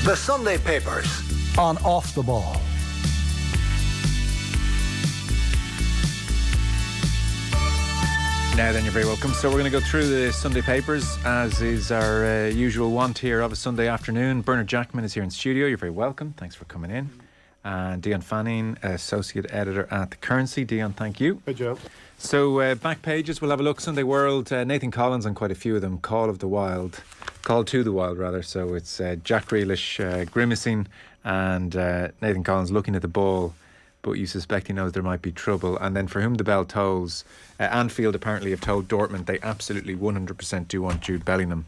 The Sunday Papers on Off the Ball. Now then, you're very welcome. So we're going to go through the Sunday Papers, as is our usual want here of a Sunday afternoon. Bernard Jackman is here in studio. You're very welcome. Thanks for coming in. And Dion Fanning, Associate Editor at The Currency. Dion, thank you. Hey, Joe. So back pages, we'll have a look. Sunday World, Nathan Collins on quite a few of them. Call to the Wild. So it's Jack Grealish grimacing and Nathan Collins looking at the ball, but you suspect he knows there might be trouble. And then for whom the bell tolls, Anfield apparently have told Dortmund they absolutely 100% do want Jude Bellingham.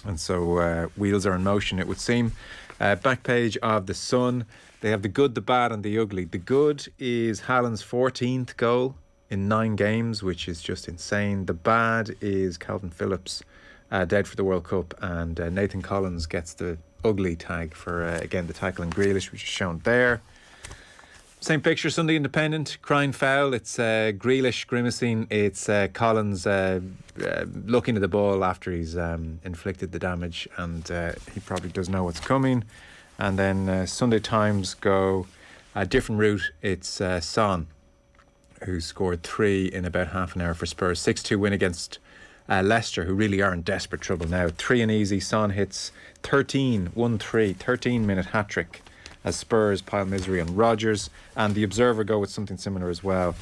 And so wheels are in motion, it would seem. Back page of The Sun, they have the good, the bad and the ugly. The good is Haaland's 14th goal in 9 games, which is just insane. The bad is Calvin Phillips dead for the World Cup, and Nathan Collins gets the ugly tag for, again, the tackle on Grealish, which is shown there. Same picture, Sunday Independent, crying foul. It's Grealish grimacing. It's Collins looking at the ball after he's inflicted the damage, and he probably does know what's coming. And then Sunday Times go a different route. It's Son, who scored 3 in about half an hour for Spurs. 6-2 win against Leicester, who really are in desperate trouble now. 3 and easy. Son hits 13-minute hat-trick as Spurs pile misery on Rodgers. And the Observer go with something similar as well.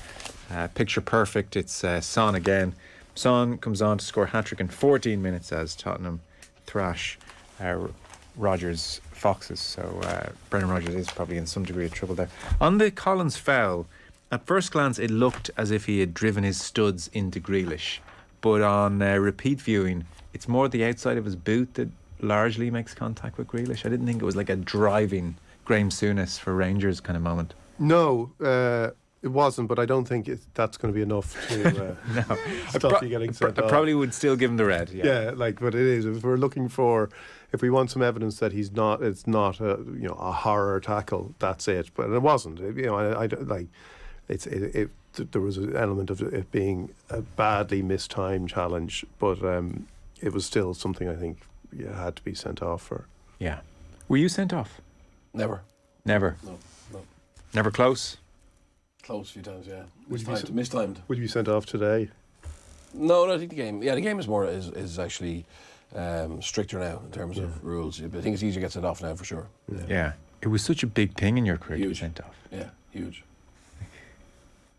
Picture perfect. It's Son again. Son comes on to score hat-trick in 14 minutes as Tottenham thrash Rodgers' Foxes. So Brendan Rodgers is probably in some degree of trouble there. On the Collins foul, at first glance it looked as if he had driven his studs into Grealish. But on repeat viewing, it's more the outside of his boot that largely makes contact with Grealish. I didn't think it was like a driving Graham Souness for Rangers kind of moment. No, it wasn't, but I don't think that's going to be enough to No. stop you getting sent off. I probably would still give him the red. Yeah, but it is. If we want some evidence that it's not a horror tackle, that's it. But it wasn't. There was an element of it being a badly mistimed challenge, but it was still something I think you had to be sent off for. Yeah. Were you sent off? Never. No. Never close? Close a few times, yeah. Mistimed. Mistimed. Would you be sent off today? No, I think the game is actually stricter now in terms of rules. I think it's easier to get sent off now for sure. Yeah. It was such a big thing in your career to be Huge. sent off. Yeah, huge.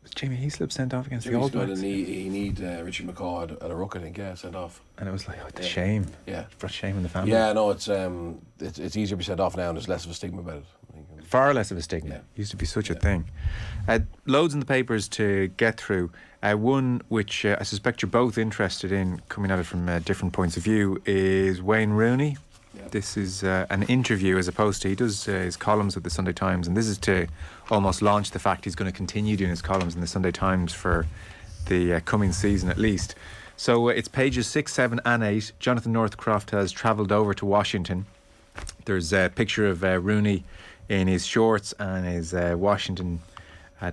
Was Jamie Heaslip sent off against the Jimmy's All got Blacks? he need Richie McCaw at a ruck, I think, sent off. And it was like, the shame. Yeah. It brought shame in the family. Yeah, no, it's easier to be sent off now and there's less of a stigma about it. I think. Far less of a stigma. Yeah. It used to be such a thing. Loads in the papers to get through. One which I suspect you're both interested in, coming at it from different points of view, is Wayne Rooney. Yeah. This is an interview as opposed to, he does his columns with the Sunday Times, and this is to almost launch the fact he's going to continue doing his columns in the Sunday Times for the coming season at least. So it's pages 6, 7 and 8. Jonathan Northcroft has travelled over to Washington. There's a picture of Rooney in his shorts and his Washington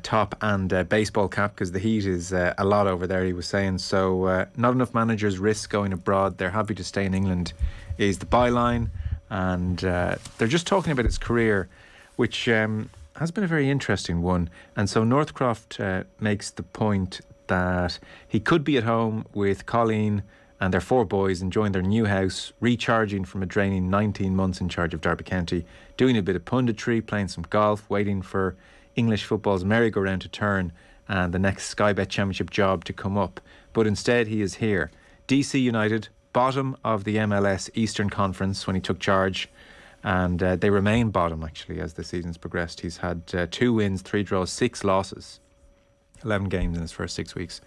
top and baseball cap, because the heat is a lot over there, he was saying. So not enough managers risk going abroad. They're happy to stay in England is the byline. And they're just talking about his career, which has been a very interesting one. And so Northcroft makes the point that he could be at home with Colleen and their 4 boys, enjoying their new house, recharging from a draining 19 months in charge of Derby County, doing a bit of punditry, playing some golf, waiting for English football's merry-go-round to turn and the next Sky Bet Championship job to come up. But instead he is here. DC United, bottom of the MLS Eastern Conference when he took charge, and they remain bottom actually as the season's progressed. He's had 2 wins, 3 draws, 6 losses, 11 games in his first 6 weeks.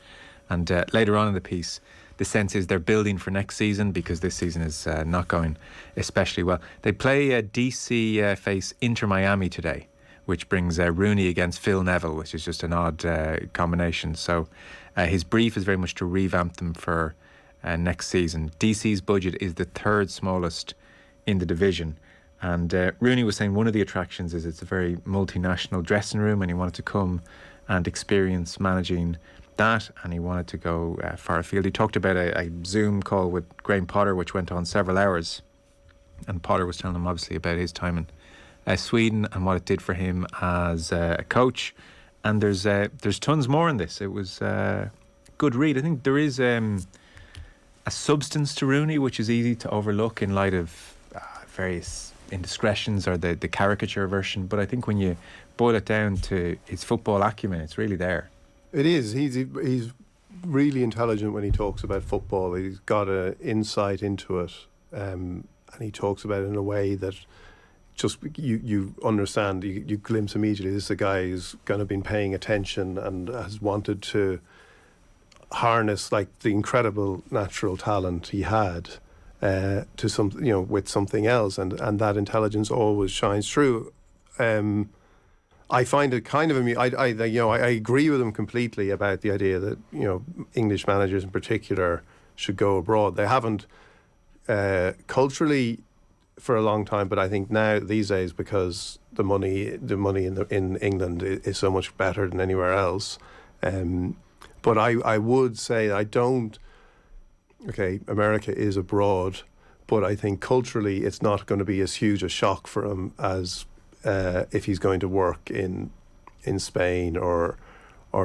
And later on in the piece, the sense is they're building for next season because this season is not going especially well. They play DC face Inter Miami today, which brings Rooney against Phil Neville, which is just an odd combination. So his brief is very much to revamp them for next season. DC's budget is the 3rd smallest in the division. And Rooney was saying one of the attractions is it's a very multinational dressing room, and he wanted to come and experience managing that, and he wanted to go far afield. He talked about a Zoom call with Graham Potter, which went on several hours. and Potter was telling him obviously about his time in Sweden and what it did for him as a coach. And there's tons more in this. It was a good read. I think there is a substance to Rooney which is easy to overlook in light of various indiscretions or the caricature version. But I think when you boil it down to his football acumen, it's really there. It is. He's really intelligent when he talks about football. He's got an insight into it, and he talks about it in a way that just you understand. You glimpse immediately. This is a guy who's kind of been paying attention and has wanted to harness like the incredible natural talent he had to some, with something else, and that intelligence always shines through. I find it kind of amusing. I agree with him completely about the idea that English managers in particular should go abroad. They haven't culturally for a long time, but I think now these days, because the money in England is so much better than anywhere else. But I would say I don't. Okay, America is abroad, but I think culturally it's not going to be as huge a shock for him as if he's going to work in Spain or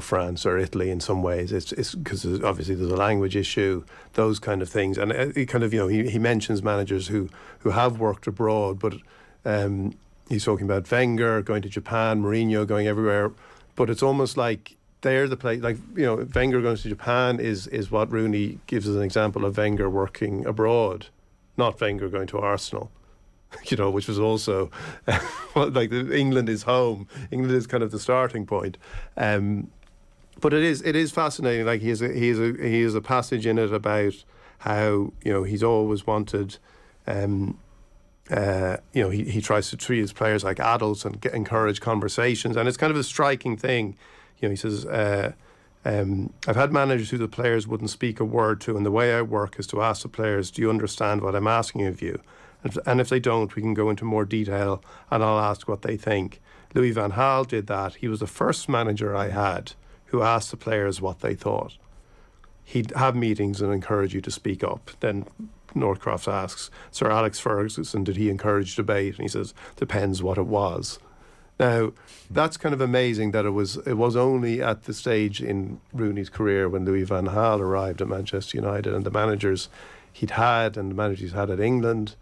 France or Italy. In some ways, it's because obviously there's a language issue, those kind of things, and he kind of he mentions managers who have worked abroad, but he's talking about Wenger going to Japan, Mourinho going everywhere, but it's almost like they're the place. Like Wenger going to Japan is what Rooney gives as an example of Wenger working abroad, not Wenger going to Arsenal. Which was also like England is home. England is kind of the starting point. But it is fascinating. Like he has a passage in it about how he's always wanted. He tries to treat his players like adults and encourage conversations, and it's kind of a striking thing. He says, I've had managers who the players wouldn't speak a word to, and the way I work is to ask the players, do you understand what I'm asking of you? And if they don't, we can go into more detail and I'll ask what they think. Louis van Gaal did that. He was the first manager I had who asked the players what they thought. He'd have meetings and encourage you to speak up. Then Northcroft asks, Sir Alex Ferguson, did he encourage debate? And he says, depends what it was. Now, that's kind of amazing that it was only at the stage in Rooney's career when Louis van Gaal arrived at Manchester United and the managers he'd had and the managers he's had at England,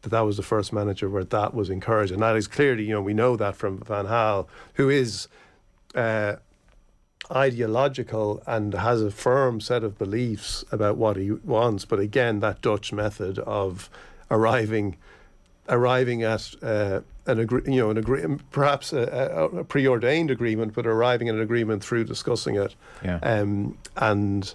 that was the first manager where that was encouraged. And that is clearly, we know that from Van Gaal, who is ideological and has a firm set of beliefs about what he wants. But again, that Dutch method of arriving at perhaps a preordained agreement, but arriving at an agreement through discussing it. Yeah. And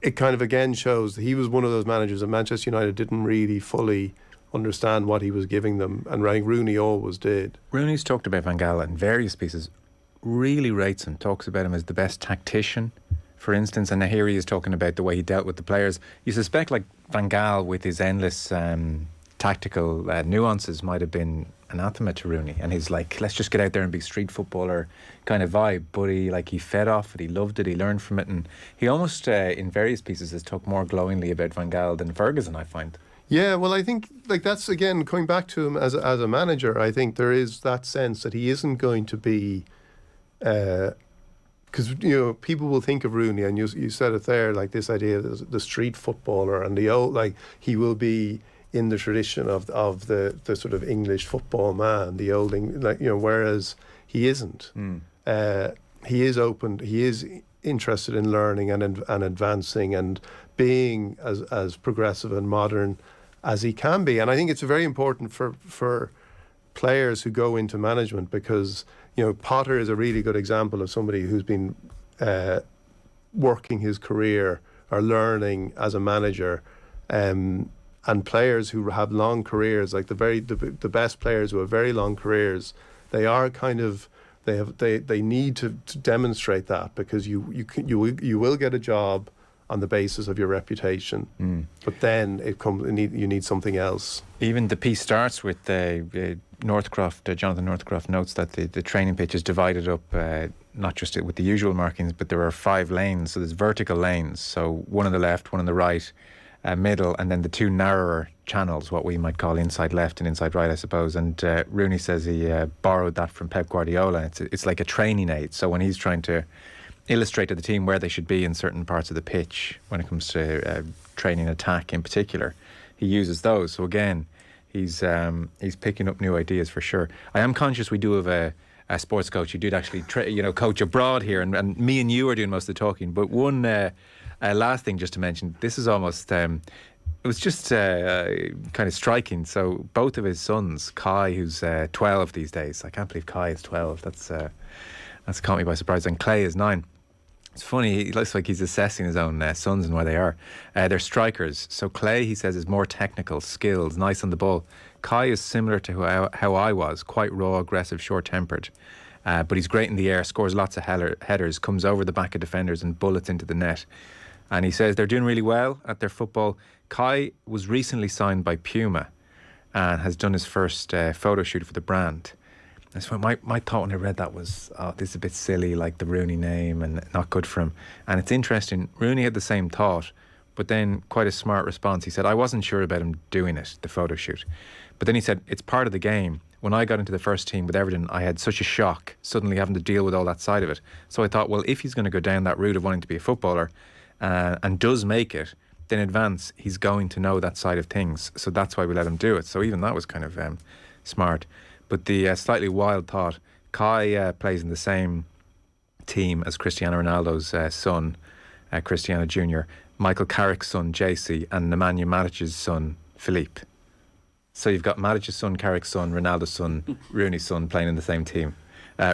it kind of again shows that he was one of those managers that Manchester United didn't really fully understand what he was giving them, and Rooney always did. Rooney's talked about Van Gaal in various pieces, really rates him, talks about him as the best tactician, for instance, and here he is talking about the way he dealt with the players. You suspect like Van Gaal with his endless tactical nuances might have been anathema to Rooney, and he's like, let's just get out there and be street footballer kind of vibe, but he fed off it, he loved it, he learned from it, and he almost in various pieces has talked more glowingly about Van Gaal than Ferguson, I find. Yeah, well, I think like that's again coming back to him as a manager. I think there is that sense that he isn't going to be, because people will think of Rooney, and you said it there, like this idea of the street footballer and the old, like he will be in the tradition of the sort of English football man, the old whereas he isn't. He is open. He is interested in learning and advancing and being as progressive and modern as he can be. And I think it's very important for players who go into management, because Potter is a really good example of somebody who's been working his career or learning as a manager, and players who have long careers, like the best players who have very long careers, they are kind of they need to demonstrate that, because you will get a job on the basis of your reputation, but then you need something else. Even the piece starts with Jonathan Northcroft notes that the training pitch is divided up, not just with the usual markings, but there are 5 lanes, so there's vertical lanes, so one on the left, one on the right, middle, and then the 2 narrower channels, what we might call inside left and inside right, I suppose. And Rooney says he borrowed that from Pep Guardiola. It's like a training aid. So when he's trying to illustrate to the team where they should be in certain parts of the pitch when it comes to training attack in particular, he uses those. So again, he's picking up new ideas for sure. I am conscious we do have a sports coach who did actually coach abroad here, and me and you are doing most of the talking. But one last thing just to mention, this is almost it was just kind of striking. So both of his sons, Kai, who's 12 these days, I can't believe Kai is 12, that's caught me by surprise, and Clay is 9. It's funny, he looks like he's assessing his own sons and where they are. They're strikers. So Clay, he says, is more technical, skills, nice on the ball. Kai is similar to how I was, quite raw, aggressive, short-tempered. But he's great in the air, scores lots of headers, comes over the back of defenders and bullets into the net. And he says they're doing really well at their football. Kai was recently signed by Puma and has done his first photo shoot for the brand. So my thought when I read that was, this is a bit silly, like the Rooney name, and not good for him. And it's interesting, Rooney had the same thought, but then quite a smart response. He said, I wasn't sure about him doing it, the photo shoot. But then he said, it's part of the game. When I got into the first team with Everton, I had such a shock, suddenly having to deal with all that side of it. So I thought, well, if he's going to go down that route of wanting to be a footballer, and does make it, then in advance, he's going to know that side of things. So that's why we let him do it. So even that was kind of smart. But the slightly wild thought, Kai plays in the same team as Cristiano Ronaldo's son, Cristiano Jr., Michael Carrick's son, JC, and Nemanja Matic's son, Philippe. So you've got Matic's son, Carrick's son, Ronaldo's son, Rooney's son playing in the same team.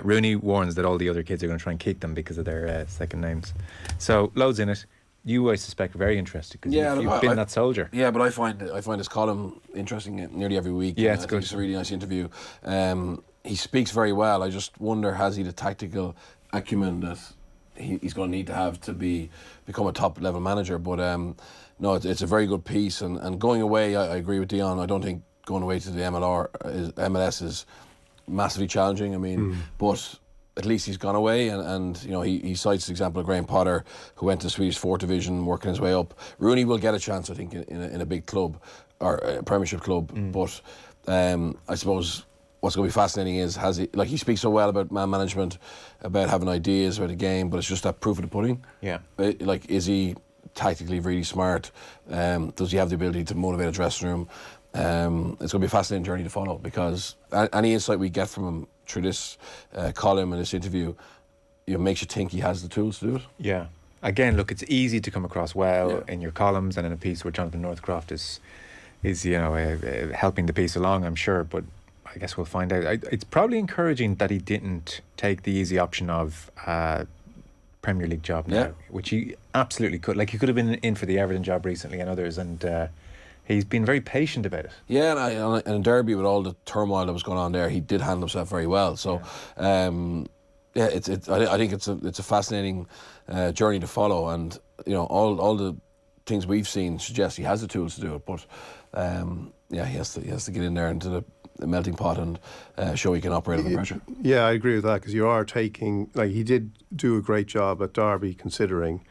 Rooney warns that all the other kids are going to try and kick them because of their second names. So loads in it. You, I suspect, are very interested because you've been that soldier. Yeah, but I find his column interesting nearly every week. Yeah, it's good. It's a really nice interview. He speaks very well. I just wonder, has he the tactical acumen that he's going to need to have to become a top level manager? But no, it's a very good piece. And going away, I agree with Dion. I don't think going away to the MLS is massively challenging. I mean, but at least he's gone away, and he cites the example of Graham Potter, who went to Swedish 4th Division, working his way up. Rooney will get a chance, I think, in a big club or a Premiership club. But I suppose what's going to be fascinating is, he speaks so well about man management, about having ideas about the game, but it's just that proof of the pudding. Yeah. Is he tactically really smart? Does he have the ability to motivate a dressing room? It's going to be a fascinating journey to follow, because any insight we get from him through this column and this interview, makes you think he has the tools to do it. Yeah. Again, look, it's easy to come across well in your columns and in a piece where Jonathan Northcroft is helping the piece along, I'm sure, but I guess we'll find out. It's probably encouraging that he didn't take the easy option of Premier League job now, which he absolutely could. Like, he could have been in for the Everton job recently and others, and he's been very patient about it. Yeah, and in Derby, with all the turmoil that was going on there, he did handle himself very well. So, I think it's a fascinating journey to follow, and all the things we've seen suggest he has the tools to do it. But he has to get in there into the melting pot and show he can operate under pressure. Yeah, I agree with that, because you are taking, he did do a great job at Derby, considering.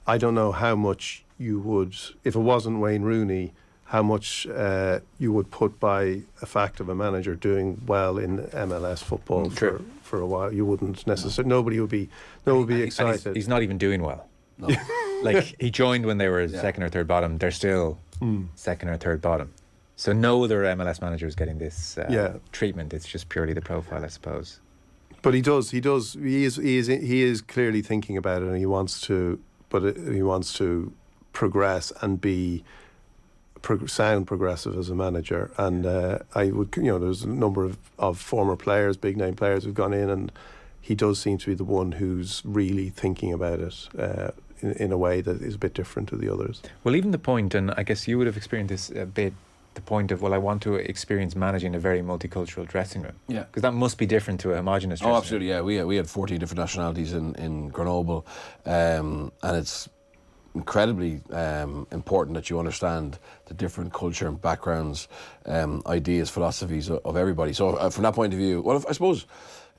I don't know how much you would, if it wasn't Wayne Rooney, how much you would put by a fact of a manager doing well in MLS football for a while. You wouldn't necessarily. Nobody would be excited. He's not even doing well. No. He joined when they were second or third bottom. They're still second or third bottom. So no other MLS manager is getting this treatment. It's just purely the profile, I suppose. But he does. He is clearly thinking about it, and he wants to. But he wants to progress and be sound progressive as a manager. And I would, there's a number of former players, big name players, who've gone in, and he does seem to be the one who's really thinking about it in a way that is a bit different to the others. Well, even the point, and I guess you would have experienced this a bit, the point of, I want to experience managing a very multicultural dressing room. Yeah. Because that must be different to a homogenous dressing room. Oh, absolutely, yeah. We had 14 different nationalities in Grenoble, and it's incredibly important that you understand the different culture and backgrounds, ideas, philosophies of everybody. So from that point of view, I suppose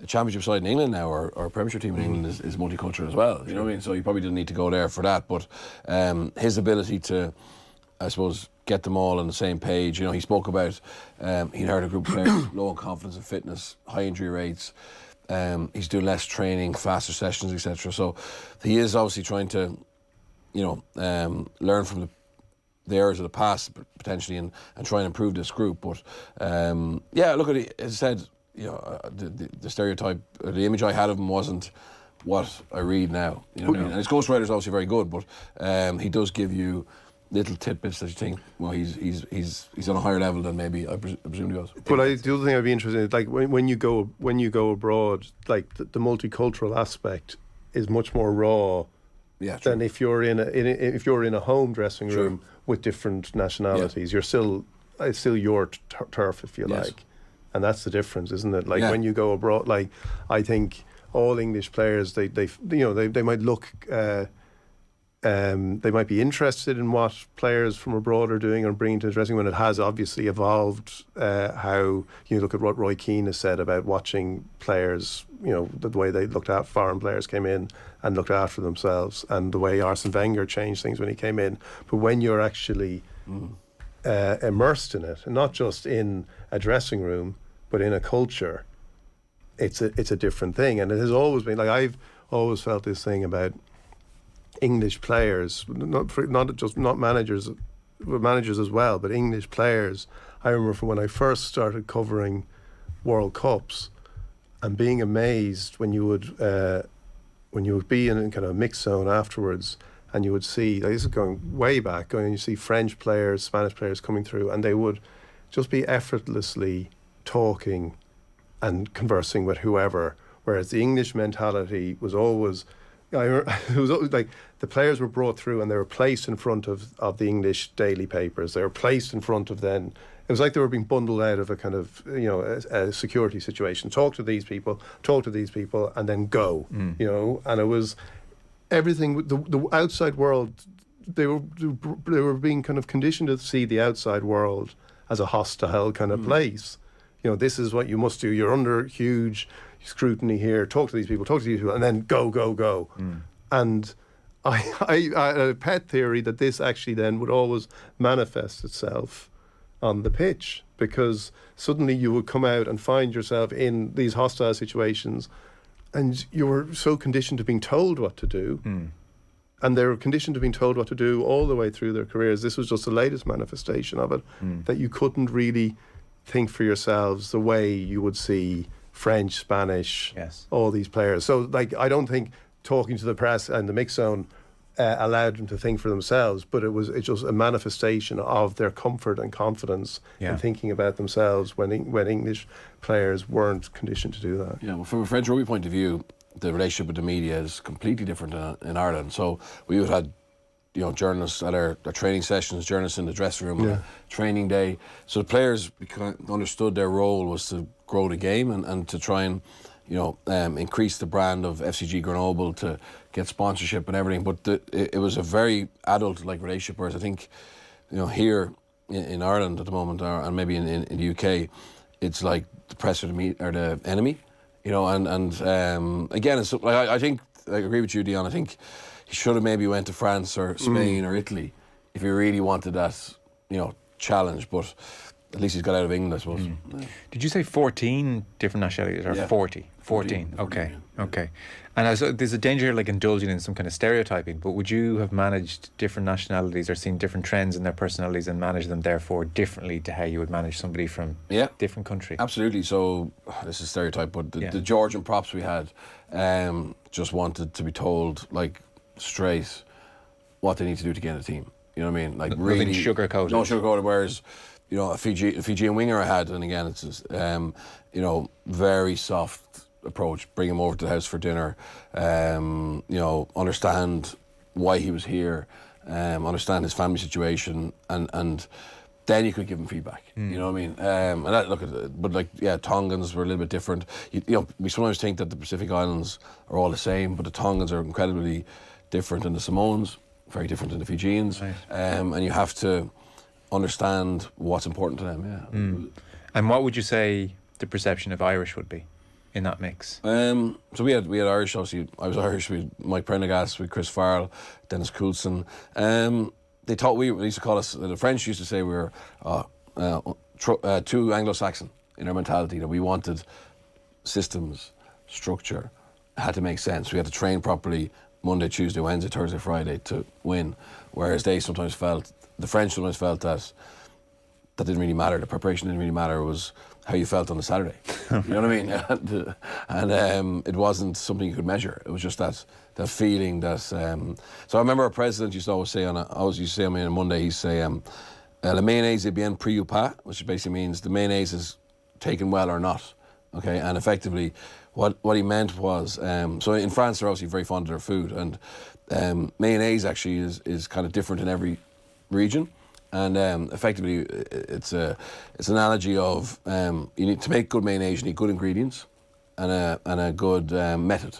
a championship side in England now, or a Premiership team in England is multicultural as well. You know what I mean? So you probably didn't need to go there for that, but his ability to I suppose, get them all on the same page. You know, he spoke about he'd heard a group of players low in confidence and fitness, high injury rates. He's doing less training, faster sessions, etc. So he is obviously trying to, you know, learn from the errors of the past potentially and try and improve this group. But yeah, look at it. As I said, you know, the stereotype, the image I had of him wasn't what I read now. You know what I mean? And his ghostwriter's obviously very good, but he does give you little tidbits that you think, well, he's on a higher level than maybe I presume he was. But the other thing I'd be interested in is, like, when you go abroad, like the multicultural aspect is much more raw than if you're in a home dressing room with different nationalities. You're still it's still your turf, if you like, and that's the difference, isn't it? Like when you go abroad, like I think all English players, they might look. They might be interested in what players from abroad are doing and bringing to the dressing room. It has obviously evolved. How you look at what Roy Keane has said about watching players, you know, the way they looked at foreign players came in and looked after themselves, and the way Arsene Wenger changed things when he came in. But when you're actually immersed in it, and not just in a dressing room, but in a culture, it's a different thing. And it has always been, like, I've always felt this thing about English players, not managers, but managers as well, but English players. I remember from when I first started covering World Cups and being amazed when you would be in a kind of mixed zone afterwards, and you would see, like, this is going way back, and you see French players, Spanish players coming through, and they would just be effortlessly talking and conversing with whoever, whereas the English mentality was always, it was always like the players were brought through and they were placed in front of the English daily papers. They were placed in front of then. It was like they were being bundled out of a kind of, you know, a security situation. Talk to these people, and then go. You know, and it was everything. The outside world. They were being kind of conditioned to see the outside world as a hostile kind of place. You know, this is what you must do. You're under huge scrutiny here. Talk to these people, and then go. And I had a pet theory that this actually then would always manifest itself on the pitch, because suddenly you would come out and find yourself in these hostile situations, and you were so conditioned to being told what to do. And they were conditioned to being told what to do all the way through their careers. This was just the latest manifestation of it, that you couldn't really think for yourselves the way you would see French, Spanish, all these players. So, like, I don't think talking to the press and the mix zone allowed them to think for themselves, but it's just a manifestation of their comfort and confidence in thinking about themselves when English players weren't conditioned to do that. Yeah, well, from a French rugby point of view, the relationship with the media is completely different in Ireland. So we would have had, you know, journalists at our training sessions, journalists in the dressing room on a training day. So the players understood their role was to grow the game and to try and, you know, increase the brand of FCG Grenoble, to get sponsorship and everything. But it was a very adult-like relationship, whereas I think, you know, here in Ireland at the moment, and maybe in the UK, it's like the press or the enemy, you know. And again, it's like I think I agree with you, Dion. I think he should have maybe went to France or Spain or Italy if he really wanted that, you know, challenge. But at least he's got out of England, I suppose. Did you say 14 different nationalities, or 40? 14. Okay. And there's a danger, like, indulging in some kind of stereotyping, but would you have managed different nationalities or seen different trends in their personalities and managed them therefore differently to how you would manage somebody from different country? Absolutely. So this is stereotype, but the Georgian props we had just wanted to be told, like, straight what they need to do to get in a team. You know what I mean? Like, really nothing sugar-coated. No sugar-coated. Whereas, you know, a Fijian winger I had, and again, it's just, you know, very soft approach. Bring him over to the house for dinner. You know, understand why he was here. Understand his family situation, and then you could give him feedback. You know what I mean? And that, but like, Tongans were a little bit different. You know, we sometimes think that the Pacific Islands are all the same, but the Tongans are incredibly different, and the Samoans very different than the Fijians. Right. And you have to understand what's important to them. And what would you say the perception of Irish would be in that mix? So we had Irish, obviously. I was Irish with Mike Prendergast, with Chris Farrell, Dennis Coulson. The they used to call us, the French used to say we were too Anglo-Saxon in our mentality, that we wanted systems, structure, had to make sense. We had to train properly Monday, Tuesday, Wednesday, Thursday, Friday to win, whereas the French sometimes felt that didn't really matter. The preparation didn't really matter. It was how you felt on the Saturday. You know what I mean? And it wasn't something you could measure. It was just that feeling that. So I remember our president used to always say on me on a Monday. He'd say, "Le mayonnaise est bien pris ou pas," which basically means the mayonnaise is taken well or not. Okay, and effectively, what he meant was, so in France they're obviously very fond of their food, and mayonnaise actually is kind of different in every region. And effectively, it's an analogy of you need to make good mayonnaise. You need good ingredients and a good method.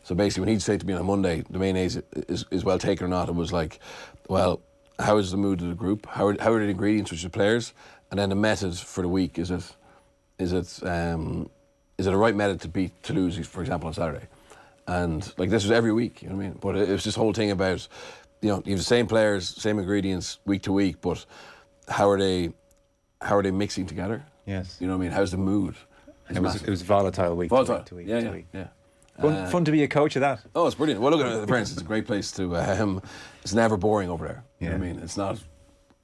So basically, when he'd say to me on a Monday, the mayonnaise is well taken or not, it was like, well, how is the mood of the group? How are the ingredients which the players? And then the method for the week, is it a right method to beat Toulouse, for example, on Saturday? And like this was every week, you know what I mean? But it was this whole thing about, you know, you have the same players, same ingredients week to week, but how are they mixing together? Yes. You know what I mean? How's the mood? It was volatile week Volatile. to week. Yeah. Fun to be a coach of that. Oh, it's brilliant. Well, look at the parents. It's a great place to. It's never boring over there. You know what I Yeah. mean? It's not.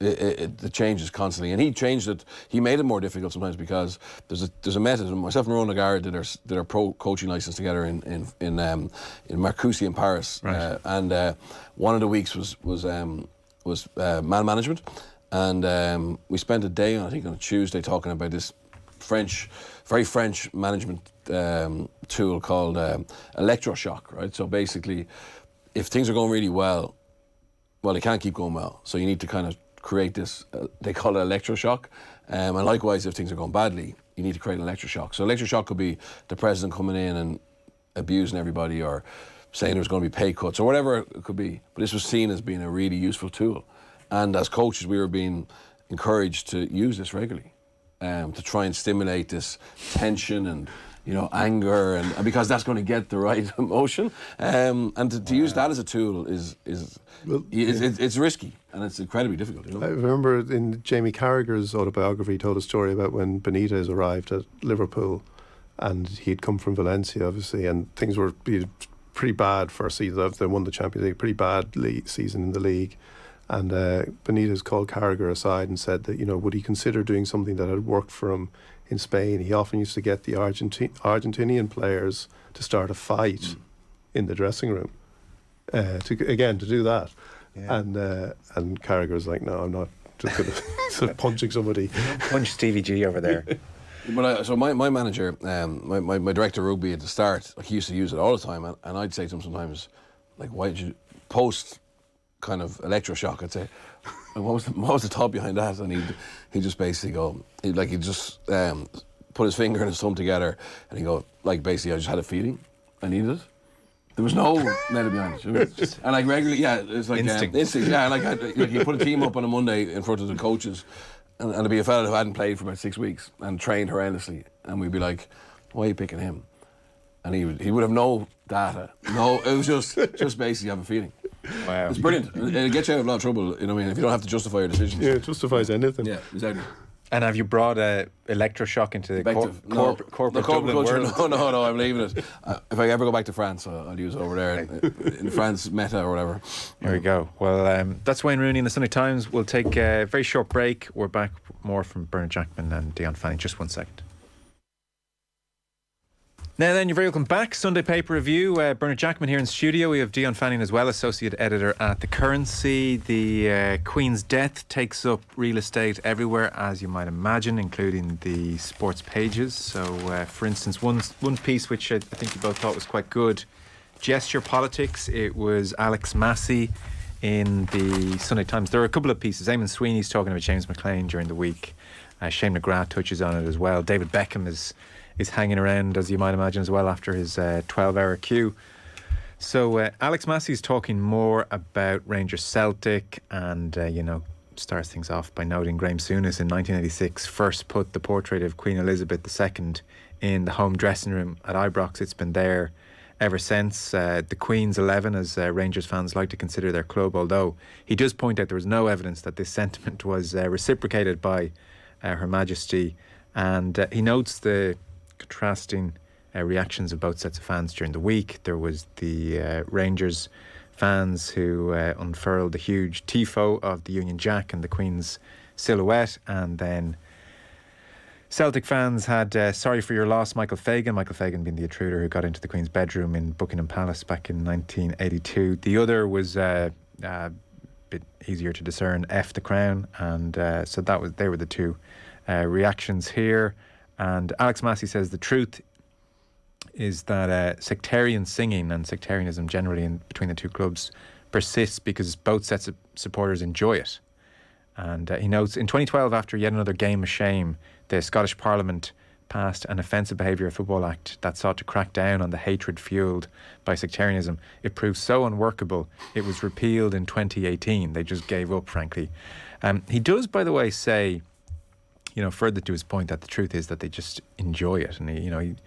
It changes constantly, and he changed it. He made it more difficult sometimes because there's a method. Myself and Ronan Lagarde did our pro coaching license together in Marcoussis in Paris, Right. and one of the weeks was man management, and we spent a day on a Tuesday talking about this very French management tool called electroshock. Right, so basically, if things are going really well, they can't keep going well. So you need to kind of create this, they call it electroshock. And likewise, if things are going badly, you need to create an electroshock. So electroshock could be the president coming in and abusing everybody, or saying there's going to be pay cuts, or whatever it could be. But this was seen as being a really useful tool. And as coaches, we were being encouraged to use this regularly, to try and stimulate this tension and, you know, anger, and because that's going to get the right emotion, and to use that as a tool it's risky, and it's incredibly difficult. You know? I remember in Jamie Carragher's autobiography, he told a story about when Benitez arrived at Liverpool, and he'd come from Valencia, obviously, and things were pretty bad for a season. They won the Champions League, pretty bad season in the league, and Benitez called Carragher aside and said that, you know, would he consider doing something that had worked for him in Spain. He often used to get the Argentinian players to start a fight in the dressing room to do that. Yeah. And Carragher was like, no, I'm not just going to punching somebody. Punch Stevie G over there. But so my manager, my director of rugby at the start, like, he used to use it all the time, and I'd say to him sometimes, like, why did you post kind of electroshock? I'd say, what was the thought behind that? And he'd just basically go, he'd just put his finger and his thumb together, and he'd go, like, basically, I just had a feeling I needed it. There was no method behind it. And like regularly, it's like instinct. Yeah, like you put a team up on a Monday in front of the coaches, and it'd be a fella who hadn't played for about 6 weeks and trained horrendously, and we'd be like, why are you picking him? And he would have no data. No, it was just basically have a feeling. Wow. It's brilliant. It'll get you out of a lot of trouble, you know what I mean, if you don't have to justify your decisions. Yeah, it justifies anything. Yeah, exactly. And have you brought electroshock into the corporate Dublin culture? world? No, I'm leaving it. If I ever go back to France, I'll use it over there in France, Meta or whatever. There we go. Well, that's Wayne Rooney in the Sunday Times. We'll take a very short break. We're back more from Bernard Jackman and Dion Fanning. Just 1 second. Now then, you're very welcome back. Sunday Paper Review. Bernard Jackman here in studio. We have Dion Fanning as well, Associate Editor at The Currency. The Queen's death takes up real estate everywhere, as you might imagine, including the sports pages. So, for instance, one piece which I think you both thought was quite good, Gesture Politics. It was Alex Massey in the Sunday Times. There are a couple of pieces. Eamon Sweeney's talking about James McLean during the week. Shane McGrath touches on it as well. David Beckham is hanging around, as you might imagine, as well, after his 12-hour queue. So Alex Massey's talking more about Rangers Celtic, and starts things off by noting Graham Souness in 1986 first put the portrait of Queen Elizabeth II in the home dressing room at Ibrox. It's been there ever since. The Queen's 11, as Rangers fans like to consider their club, although he does point out there was no evidence that this sentiment was reciprocated by Her Majesty. And he notes the contrasting reactions of both sets of fans during the week. There was the Rangers fans who unfurled the huge tifo of the Union Jack and the Queen's silhouette, and then Celtic fans had sorry for your loss, Michael Fagan being the intruder who got into the Queen's bedroom in Buckingham Palace back in 1982. The other was a bit easier to discern, F the Crown, and so they were the two reactions here. And Alex Massey says the truth is that sectarian singing and sectarianism generally between the two clubs persists because both sets of supporters enjoy it. And he notes, in 2012, after yet another game of shame, the Scottish Parliament passed an Offensive Behaviour Football Act that sought to crack down on the hatred fuelled by sectarianism. It proved so unworkable, it was repealed in 2018. They just gave up, frankly. He does, by the way, say, further to his point, that the truth is that they just enjoy it. And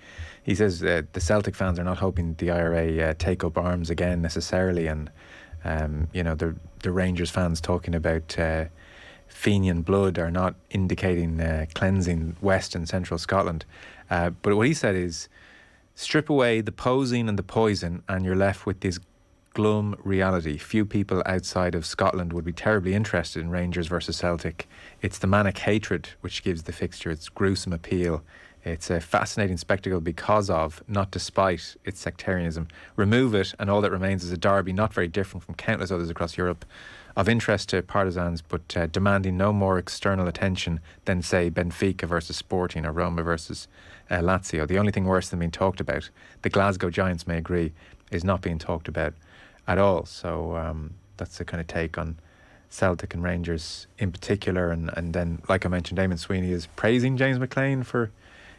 he says the Celtic fans are not hoping the IRA take up arms again necessarily. And, the Rangers fans talking about Fenian blood are not indicating cleansing West and Central Scotland. But what he said is, strip away the posing and the poison and you're left with this glum reality. Few people outside of Scotland would be terribly interested in Rangers versus Celtic. It's the manic hatred which gives the fixture its gruesome appeal. It's a fascinating spectacle because of, not despite, its sectarianism. Remove it and all that remains is a derby not very different from countless others across Europe, of interest to partisans but demanding no more external attention than, say, Benfica versus Sporting or Roma versus Lazio. The only thing worse than being talked about, the Glasgow Giants may agree, is not being talked about at all. So that's the kind of take on Celtic and Rangers in particular. And then, like I mentioned, Eamon Sweeney is praising James McLean for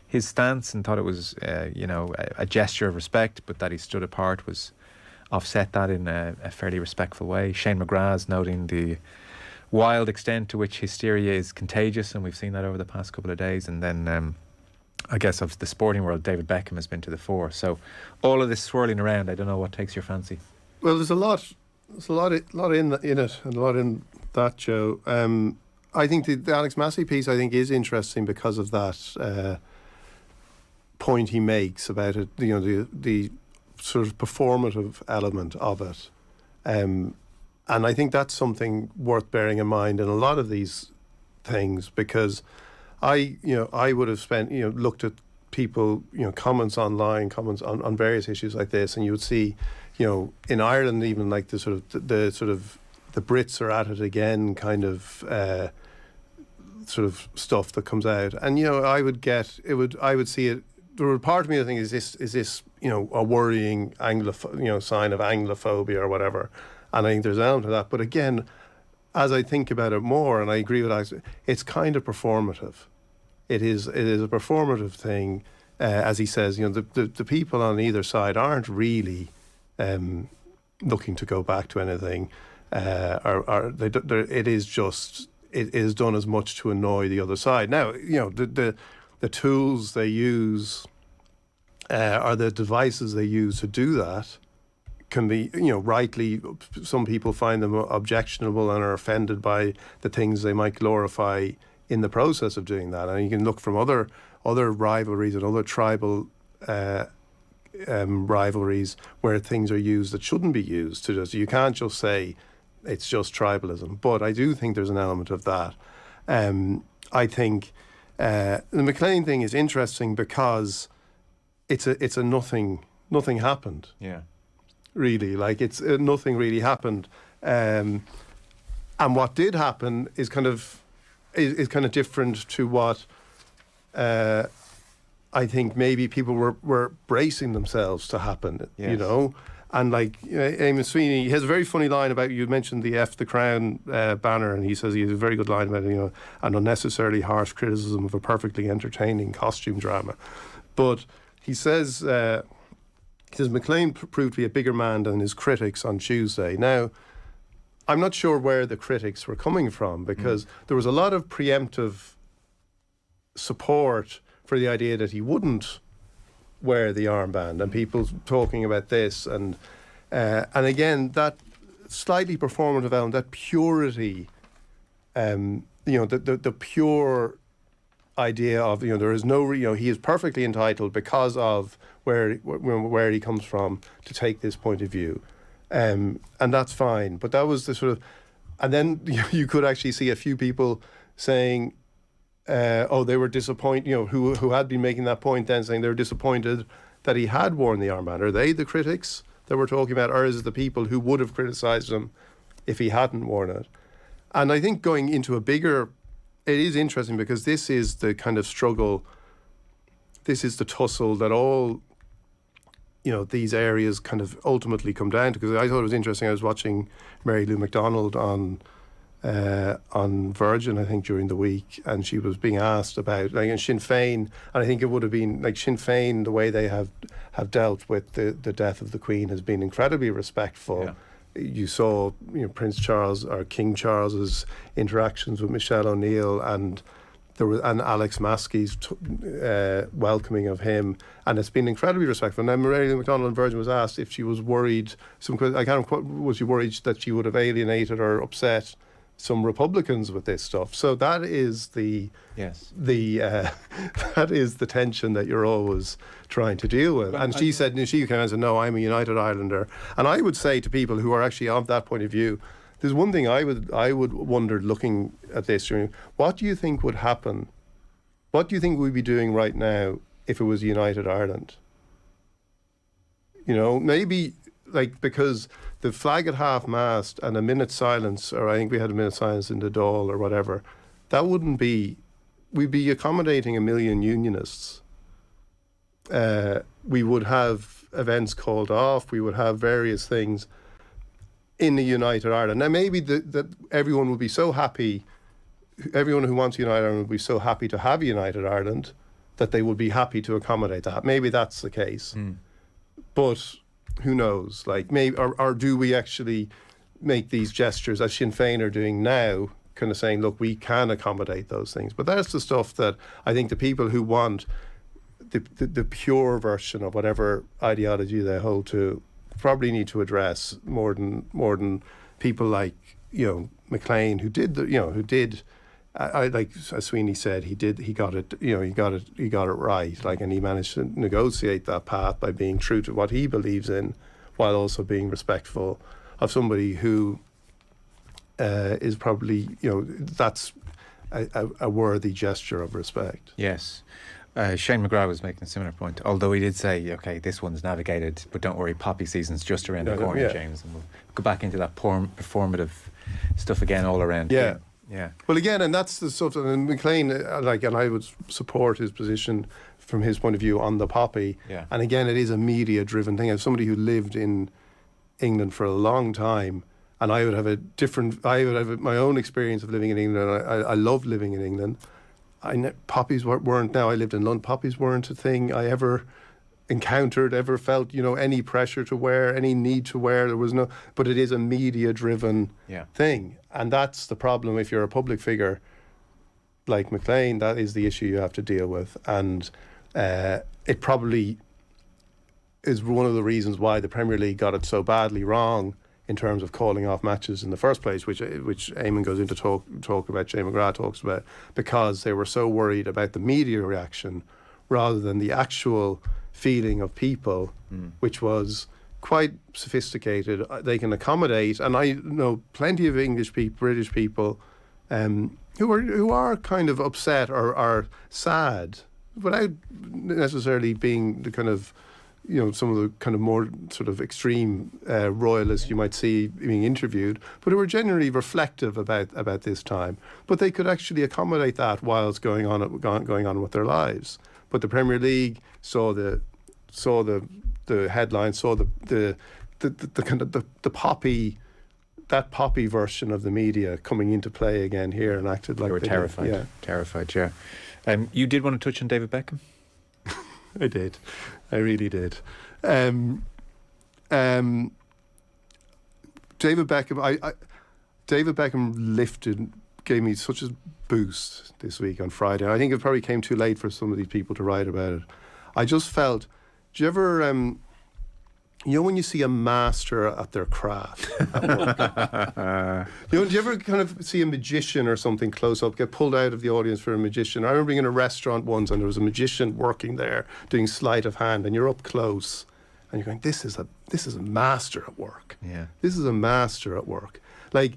his stance and thought it was, a gesture of respect, but that he stood apart was offset that in a fairly respectful way. Shane McGrath's noting the wild extent to which hysteria is contagious, and we've seen that over the past couple of days. And then, I guess, of the sporting world, David Beckham has been to the fore. So all of this swirling around, I don't know what takes your fancy. Well, there's a lot in it, and a lot in that, Joe. I think the Alex Massey piece, I think, is interesting because of that point he makes about it. The sort of performative element of it, and I think that's something worth bearing in mind in a lot of these things, because I would have looked at people, comments online, comments on various issues like this, and you would see, in Ireland even, like the Brits are at it again kind of sort of stuff that comes out, and I would see it. There would part of me, I think, is this a worrying sign of Anglophobia or whatever, and I think there's an element of that. But again, as I think about it more, and I agree with Alex, it's kind of performative. It is a performative thing, as he says. The people on either side aren't really looking to go back to anything, it is done as much to annoy the other side. Now, the tools they use or the devices they use to do that can be, rightly, some people find them objectionable and are offended by the things they might glorify in the process of doing that. And you can look from other rivalries and other tribal rivalries where things are used that shouldn't be used to this. You can't just say it's just tribalism. But I do think there's an element of that. I think the McLean thing is interesting because it's a nothing happened. Yeah. Really, like it's nothing really happened. And what did happen is kind of different to what I think maybe people were bracing themselves to happen. Yes. And like Eamon Sweeney, he has a very funny line about, you mentioned the F the Crown banner, and he says he has a very good line about an unnecessarily harsh criticism of a perfectly entertaining costume drama. But he says McLean proved to be a bigger man than his critics on Tuesday. Now, I'm not sure where the critics were coming from, because there was a lot of preemptive support for the idea that he wouldn't wear the armband, and people talking about this, and again that slightly performative element, that purity, the pure idea of there is no he is perfectly entitled because of where he comes from to take this point of view, and that's fine. But that was the sort of, and then you could actually see a few people saying, they were disappointed, who had been making that point then, saying they were disappointed that he had worn the armband. Are they the critics that we're talking about, or is it the people who would have criticised him if he hadn't worn it? And I think going into a bigger, it is interesting because this is the kind of struggle, this is the tussle that all, these areas kind of ultimately come down to. Because I thought it was interesting, I was watching Mary Lou McDonald on Virgin, I think, during the week, and she was being asked about Sinn Féin, and I think it would have been Sinn Féin, the way they have dealt with the death of the Queen has been incredibly respectful. Yeah. You saw Prince Charles or King Charles's interactions with Michelle O'Neill, and there was Alex Maskey's welcoming of him, and it's been incredibly respectful. Now, Mary Lou McDonald on Virgin was asked if she was worried. Was she worried that she would have alienated or upset some Republicans with this stuff? So that is that is the tension that you're always trying to deal with. And she said, no, I'm a United Islander. And I would say to people who are actually of that point of view, there's one thing I would wonder looking at this. What do you think would happen? What do you think we'd be doing right now if it was United Ireland? Maybe because the flag at half-mast and a minute's silence, or I think we had a minute's silence in the Dáil or whatever, that wouldn't be, we'd be accommodating 1 million unionists. We would have events called off, we would have various things in the United Ireland. Now maybe that everyone would be so happy, everyone who wants United Ireland would be so happy to have United Ireland that they would be happy to accommodate that. Maybe that's the case. But who knows? Maybe, or do we actually make these gestures as Sinn Féin are doing now, kind of saying, look, we can accommodate those things. But that's the stuff that I think the people who want the pure version of whatever ideology they hold to probably need to address more than people like McLean, who did like as Sweeney said, he got it right, and he managed to negotiate that path by being true to what he believes in, while also being respectful of somebody who is probably that's a worthy gesture of respect. Yes. Shane McGrath was making a similar point, although he did say, okay, this one's navigated, but don't worry, poppy season's just around the corner, James, and we'll go back into that performative stuff again all around. Yeah. Yeah. Well, again, and that's the stuff, and McLean, and I would support his position from his point of view on the poppy. Yeah. And again, it is a media-driven thing. As somebody who lived in England for a long time, and I would have my own experience of living in England. I loved living in England. Poppies weren't. Now I lived in London. Poppies weren't a thing I ever encountered, ever felt, any pressure to wear, any need to wear. There was no, but it is a media-driven thing. And that's the problem if you're a public figure like McLean. That is the issue you have to deal with. And it probably is one of the reasons why the Premier League got it so badly wrong in terms of calling off matches in the first place, which Eamon goes into talk about, Shane McGrath talks about, because they were so worried about the media reaction rather than the actual feeling of people, which was quite sophisticated. They can accommodate, and I know plenty of English people, British people, who are kind of upset or are sad without necessarily being the kind of some of the kind of more sort of extreme royalists you might see being interviewed, but who were generally reflective about this time. But they could actually accommodate that while it's going on with their lives. But the Premier League saw the headlines, saw the kind of the poppy, that poppy version of the media coming into play again here, and acted like they were terrified. Yeah. Terrified. Yeah. You did want to touch on David Beckham? I did. I really did. David Beckham. David Beckham gave me such a boost this week on Friday. I think it probably came too late for some of these people to write about it. I just felt Do you ever, you know, when you see a master at their craft at work? You know, do you ever kind of see a magician or something close up, get pulled out of the audience for a magician? I remember being in a restaurant once and there was a magician working there doing sleight of hand, and you're up close and you're going, this is a master at work. Yeah. This is a master at work. Like,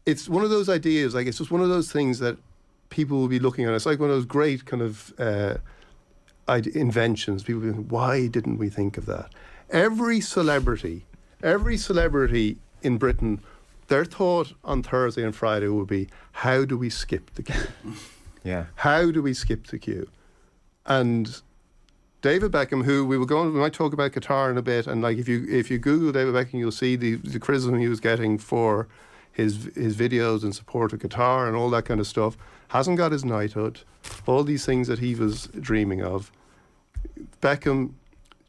it's one of those ideas, like, it's just one of those things that people will be looking at. It's like one of those great kind of inventions. People will be like, why didn't we think of that? Every celebrity in Britain, their thought on Thursday and Friday would be, how do we skip the queue? Yeah. How do we skip the queue? And David Beckham, who we might talk about Qatar in a bit, and like if you Google David Beckham, you'll see the criticism he was getting for his videos in support of Qatar and all that kind of stuff. Hasn't got his knighthood, all these things that he was dreaming of. Beckham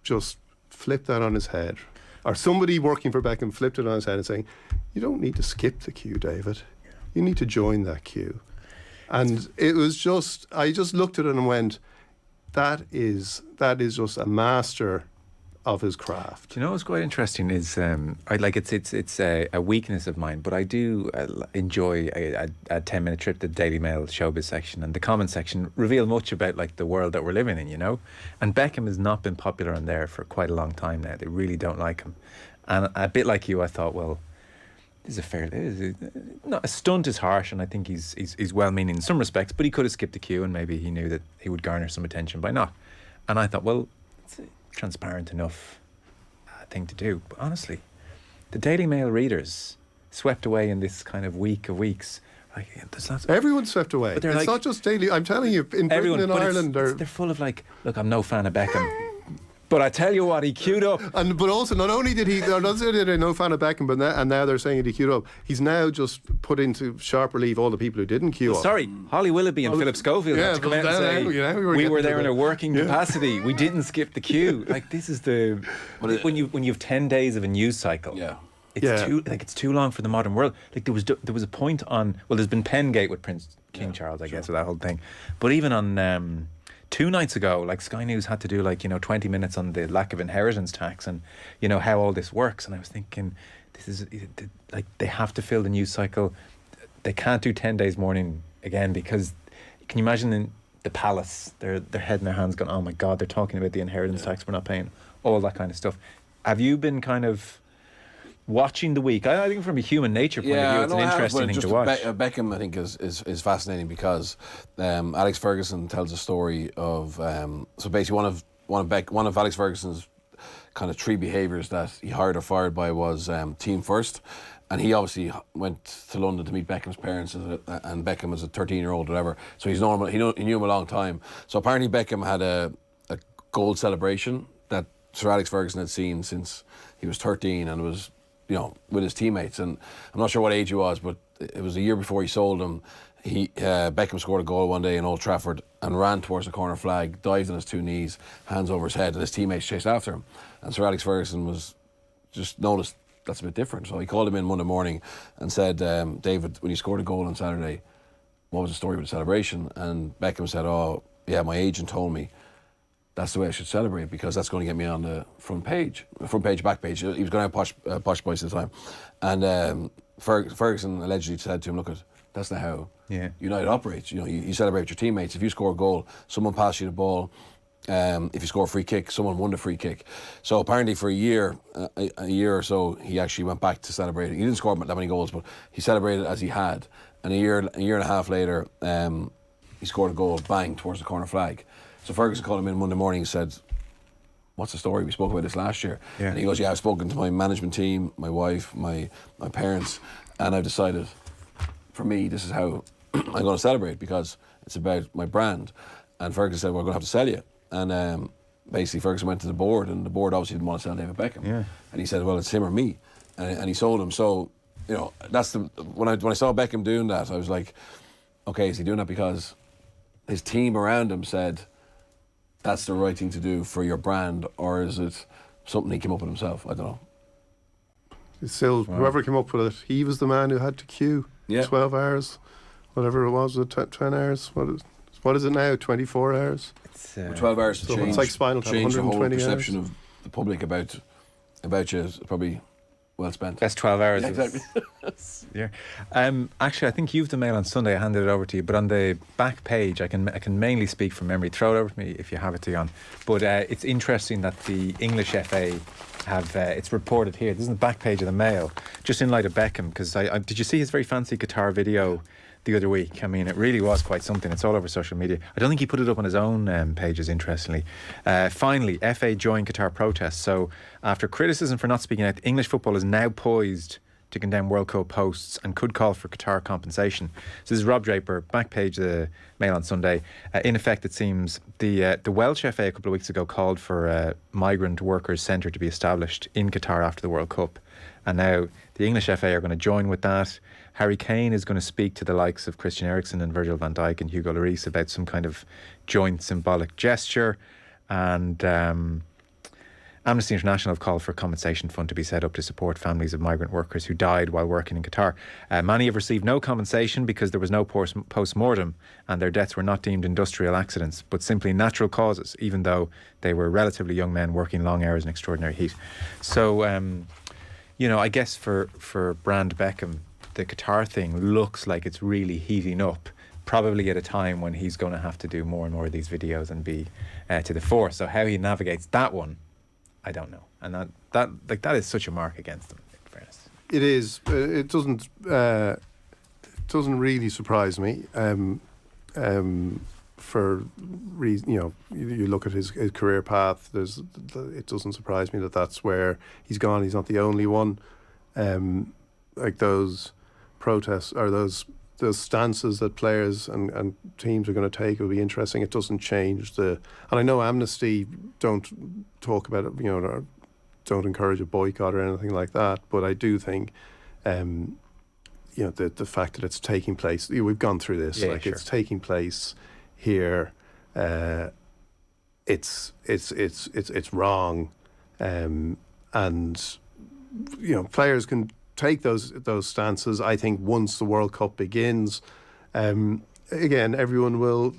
just flipped that on his head, or somebody working for Beckham flipped it on his head and saying, you don't need to skip the queue, David. You need to join that queue. And it was just, I just looked at it and went, that is just a master of his craft. Do you know what's quite interesting is I like it's a weakness of mine, but I do enjoy a 10-minute trip to the Daily Mail showbiz section, and the comment section reveal much about like the world that we're living in, you know. And Beckham has not been popular on there for quite a long time now. They really don't like him, and a bit like you, I thought, well, this is not a stunt is harsh, and I think he's well-meaning in some respects, but he could have skipped the queue, and maybe he knew that he would garner some attention by not. And I thought, well, it's transparent enough thing to do. But honestly, the Daily Mail readers swept away in this kind of week of weeks. Like, there's lots of, everyone's swept away. It's like, not just Daily. I'm telling you, in Britain and Ireland, they're full of like, look, I'm no fan of Beckham, but I tell you what, he queued up. But also, not only did they're no fan of Beckham, but now they're saying he queued up. He's now just put into sharp relief all the people who didn't queue up. Sorry, Holly Willoughby and Philip Schofield had to come out and say, we were there in a working capacity. We didn't skip the queue. Like, this is the when you have 10 days of a news cycle. Yeah. It's too long for the modern world. Like, there was a point on, well, there's been Pengate with Prince King Charles, I guess, with that whole thing. But even on 2 nights ago, like, Sky News had to do 20 minutes on the lack of inheritance tax and how all this works. And I was thinking, this is like, they have to fill the news cycle. They can't do 10 days morning again, because can you imagine in the palace, their head in their hands going, oh my God, they're talking about the inheritance tax we're not paying, all that kind of stuff. Have you been kind of watching the week? I think from a human nature point of view, it's an interesting thing to watch. Beckham, I think, is fascinating because Alex Ferguson tells a story of so basically one of Alex Ferguson's kind of 3 behaviours that he hired or fired by was team first, and he obviously went to London to meet Beckham's parents, and Beckham was a 13-year-old, whatever. So he's normal. He knew him a long time. So apparently Beckham had a gold celebration that Sir Alex Ferguson had seen since he was 13, and was with his teammates, and I'm not sure what age he was, but it was a year before he sold him. Beckham scored a goal one day in Old Trafford and ran towards the corner flag, dived on his 2 knees, hands over his head, and his teammates chased after him. And Sir Alex Ferguson was just noticed that's a bit different. So he called him in Monday morning and said, David, when you scored a goal on Saturday, what was the story with the celebration? And Beckham said, oh yeah, my agent told me that's the way I should celebrate, because that's going to get me on the front page, back page. He was going to have Posh Boys at the time. And Ferguson allegedly said to him, look, that's not how United operates. You celebrate with your teammates. If you score a goal, someone passed you the ball. If you score a free kick, someone won the free kick. So apparently for a year or so, he actually went back to celebrating. He didn't score that many goals, but he celebrated as he had. And a year and a half later, he scored a goal, bang, towards the corner flag. So Ferguson called him in Monday morning and said, what's the story? We spoke about this last year. Yeah. And he goes, I've spoken to my management team, my wife, my parents, and I've decided, for me, this is how I'm going to celebrate, because it's about my brand. And Ferguson said, we're going to have to sell you. And basically Ferguson went to the board, and the board obviously didn't want to sell David Beckham. Yeah. And he said, well, it's him or me. And he sold him. So, that's when I saw Beckham doing that, I was like, okay, is he doing that because his team around him said that's the right thing to do for your brand, or is it something he came up with himself? I don't know. It's still, whoever came up with it, he was the man who had to queue 12 hours, whatever it was, 10 hours, What is it now? 24 hours. It's 12 hours to So change. it's like Spinal Tap, change the whole 120 perception hours. of the public about you is probably well spent. best 12 hours. Yeah, exactly. Yeah. Actually, I think you've the mail on Sunday. I handed it over to you, but on the back page, I can mainly speak from memory. Throw it over to me if you have it, Dion. But it's interesting that the English FA have it's reported here. This is the back page of the Mail, just in light of Beckham. Because I did you see his very fancy Qatar video the other week? I mean, it really was quite something. It's all over social media. I don't think he put it up on his own pages, interestingly. Finally, FA joined Qatar protests. So after criticism for not speaking out, English football is now poised to condemn World Cup hosts and could call for Qatar compensation. So this is Rob Draper, back page of the Mail on Sunday. In effect, it seems the Welsh FA a couple of weeks ago called for a migrant workers centre to be established in Qatar after the World Cup. And now the English FA are going to join with that. Harry Kane is going to speak to the likes of Christian Eriksen and Virgil van Dijk and Hugo Lloris about some kind of joint symbolic gesture. And Amnesty International have called for a compensation fund to be set up to support families of migrant workers who died while working in Qatar. Many have received no compensation because there was no post-mortem and their deaths were not deemed industrial accidents, but simply natural causes, even though they were relatively young men working long hours in extraordinary heat. So, I guess for Brand Beckham, the Qatar thing looks like it's really heating up, probably at a time when he's going to have to do more and more of these videos and be to the fore. So how he navigates that one, I don't know. And that is such a mark against him, in fairness. It is. It doesn't really surprise me. For reason, you look at his career path. It doesn't surprise me that that's where he's gone. He's not the only one. Like those protests or those stances that players and teams are going to take will be interesting. It doesn't change and I know Amnesty don't talk about it, or don't encourage a boycott or anything like that, but I do think the fact that it's taking place, we've gone through this, sure. It's taking place here, it's wrong, and players can take those stances. I think once the World Cup begins, again, everyone will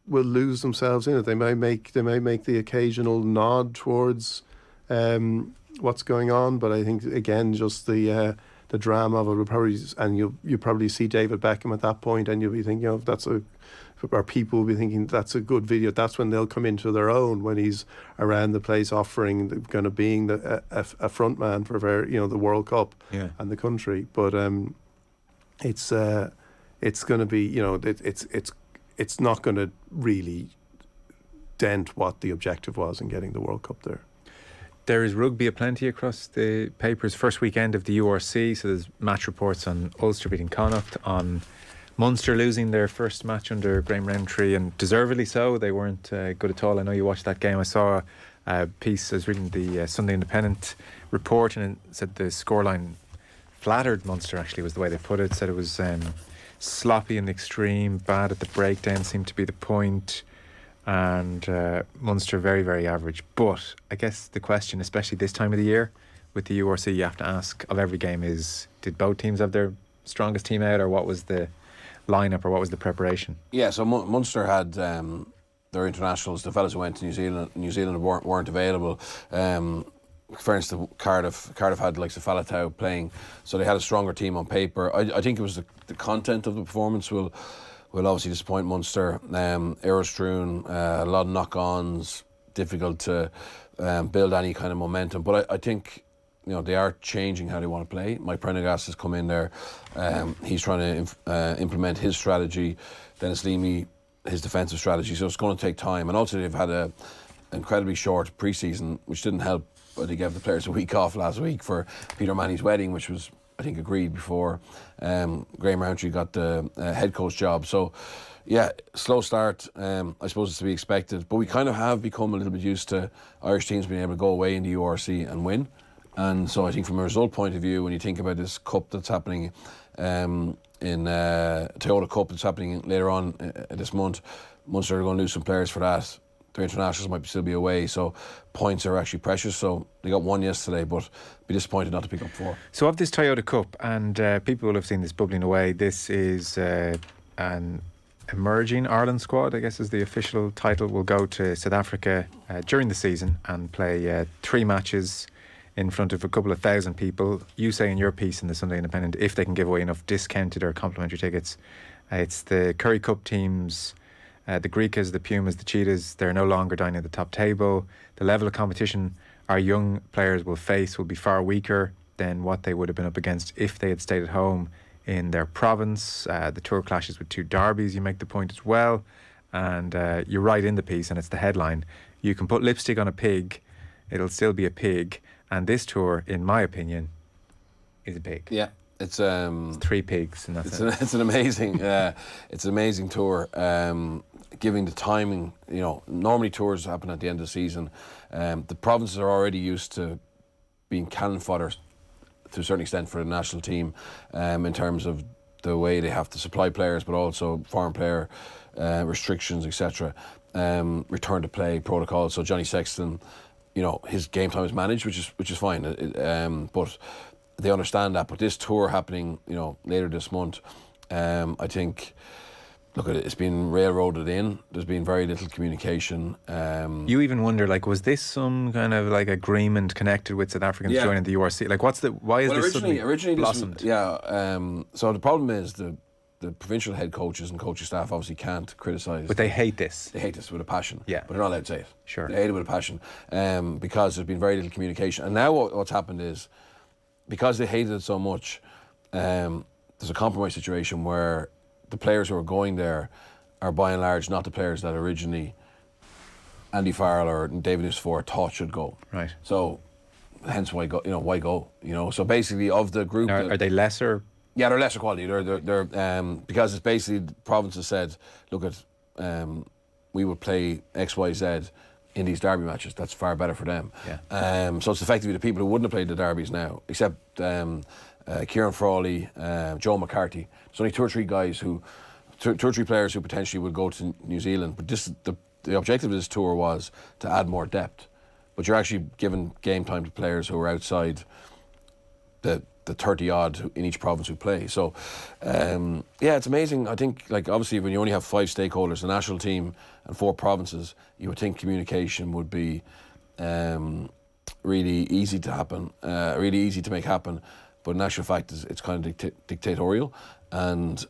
lose themselves in it. They may make the occasional nod towards what's going on, but I think again, just the drama of it will probably, and you probably see David Beckham at that point, and you'll be thinking, or people will be thinking that's a good video. That's when they'll come into their own, when he's around the place offering, kind of being a front man for the World Cup and the country. But it's going to be, it's not going to really dent what the objective was in getting the World Cup there. There is rugby aplenty across the papers. First weekend of the URC, so there's match reports on Ulster beating Connacht, on Munster losing their first match under Graham Rowntree, and deservedly so. They weren't good at all. I know you watched that game. I saw a piece, I was reading the Sunday Independent report, and it said the scoreline flattered Munster, actually, was the way they put it. Said it was sloppy in the extreme, bad at the breakdown seemed to be the point, and Munster very, very average. But I guess the question, especially this time of the year with the URC, you have to ask of every game is, did both teams have their strongest team out, or what was the lineup, or what was the preparation? Yeah, so Munster had their internationals, the fellas who went to New Zealand weren't available. For instance, Cardiff had like Falatau playing, so they had a stronger team on paper. I think it was the content of the performance will obviously disappoint Munster. Aerostrewn, a lot of knock-ons, difficult to build any kind of momentum. But I think they are changing how they want to play. Mike Prendergast has come in there. He's trying to implement his strategy. Dennis Leamy, his defensive strategy. So it's going to take time. And also they've had an incredibly short pre-season, which didn't help. But they gave the players a week off last week for Peter Manny's wedding, which was, I think, agreed before Graham Rowntree got the head coach job. So, yeah, slow start. I suppose it's to be expected. But we kind of have become a little bit used to Irish teams being able to go away in the URC and win. And so I think from a result point of view, when you think about this cup that's happening in Toyota Cup that's happening later on this month, Munster are going to lose some players for that. Their internationals might still be away, so points are actually precious. So they got one yesterday, but be disappointed not to pick up 4. So of this Toyota Cup, and people will have seen this bubbling away, this is an emerging Ireland squad, I guess is the official title, will go to South Africa during the season and play 3 matches in front of a couple of thousand people. You say in your piece in the Sunday Independent, if they can give away enough discounted or complimentary tickets, it's the Curry Cup teams, the Griquas, the Pumas, the Cheetahs. They're no longer dining at the top table. The level of competition our young players will face will be far weaker than what they would have been up against if they had stayed at home in their province. The tour clashes with 2 derbies, you make the point as well. And you're right in the piece, and it's the headline. You can put lipstick on a pig, it'll still be a pig. And this tour, in my opinion, is a pig. Yeah, it's 3 pigs, and that's it. It's an amazing, it's an amazing tour. Giving the timing, normally tours happen at the end of the season. The provinces are already used to being cannon fodder to a certain extent for the national team, in terms of the way they have to supply players, but also foreign player restrictions, etc. Return to play protocols. So Johnny Sexton, his game time is managed, which is fine. But they understand that. But this tour happening, later this month, I think. Look, it's been railroaded in. There's been very little communication. You even wonder, was this some kind of agreement connected with South Africans joining the URC? Why is this suddenly blossomed? So the problem is the provincial head coaches and coaching staff obviously can't criticise. But they hate this. They hate this with a passion. Yeah. But they're not allowed to say it. Sure. They hate it with a passion, because there's been very little communication. And now what's happened is, because they hated it so much, there's a compromise situation where the players who are going there are by and large not the players that originally Andy Farrell or David Beckham thought should go. Right. So, hence why go? Why go? So basically, of the group, are they lesser? Yeah, they're lesser quality. They're because it's basically the provinces said, look we would play X, Y, Z in these derby matches. That's far better for them. Yeah. So it's effectively the people who wouldn't have played the derbies now, except Kieran Frawley, Joe McCarthy. There's only 2 or 3 guys two or three players who potentially would go to New Zealand. But the objective of this tour was to add more depth. But you're actually giving game time to players who are outside the 30 odd in each province who play. So it's amazing. I think obviously when you only have 5 stakeholders, the national team and 4 provinces, you would think communication would be really easy to happen, really easy to make happen. But in actual fact, it's kind of dictatorial. And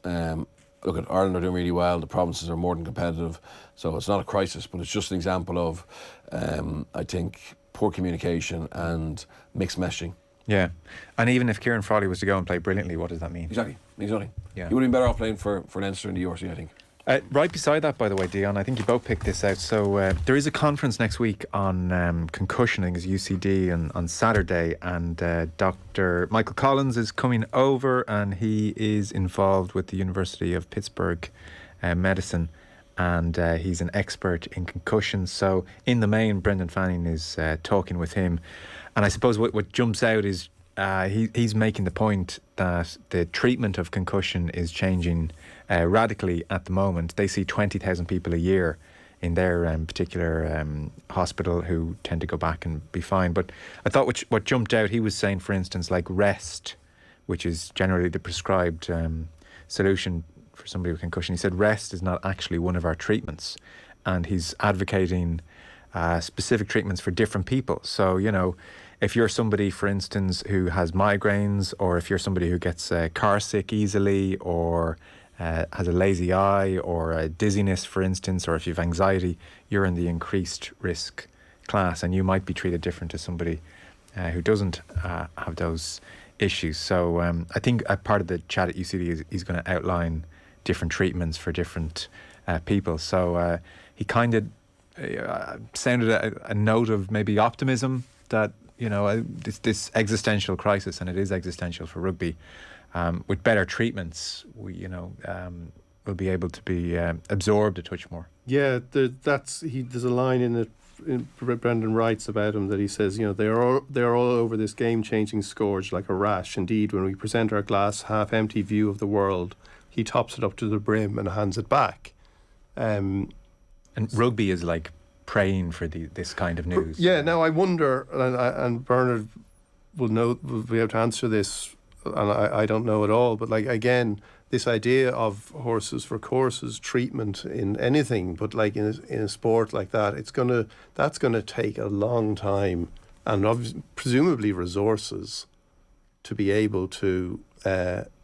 look, Ireland are doing really well. The provinces are more than competitive. So it's not a crisis, but it's just an example of, I think, poor communication and mixed messaging. Yeah. And even if Kieran Frawley was to go and play brilliantly, what does that mean? Exactly. Yeah. He would have been better off playing for Leinster in the URC, I think. Right beside that, by the way, Dion, I think you both picked this out. So there is a conference next week on concussion, I think it's UCD, on Saturday, and Dr. Michael Collins is coming over, and he is involved with the University of Pittsburgh Medicine, and he's an expert in concussion. So in the main, Brendan Fanning is talking with him, and I suppose what jumps out is he's making the point that the treatment of concussion is changing radically at the moment. They see 20,000 people a year in their particular hospital who tend to go back and be fine. But I thought what jumped out, he was saying, for instance, rest, which is generally the prescribed solution for somebody with concussion. He said rest is not actually one of our treatments, and he's advocating specific treatments for different people. So, if you're somebody, for instance, who has migraines, or if you're somebody who gets car sick easily, or has a lazy eye, or a dizziness, for instance, or if you have anxiety, you're in the increased risk class, and you might be treated different to somebody who doesn't have those issues. So I think a part of the chat at UCD is he's going to outline different treatments for different people. So he kind of sounded a note of maybe optimism that this existential crisis, and it is existential for rugby, with better treatments, will be able to be absorbed a touch more. Yeah, there's a line in Brendan writes about him that he says, they're all over this game-changing scourge like a rash. Indeed, when we present our glass half-empty view of the world, he tops it up to the brim and hands it back. And rugby is praying for this kind of news. Yeah, now I wonder, and Bernard will be able to answer this, and I don't know at all, but again, this idea of horses for courses treatment in anything, but like in a sport like that, that's gonna take a long time and presumably resources to be able to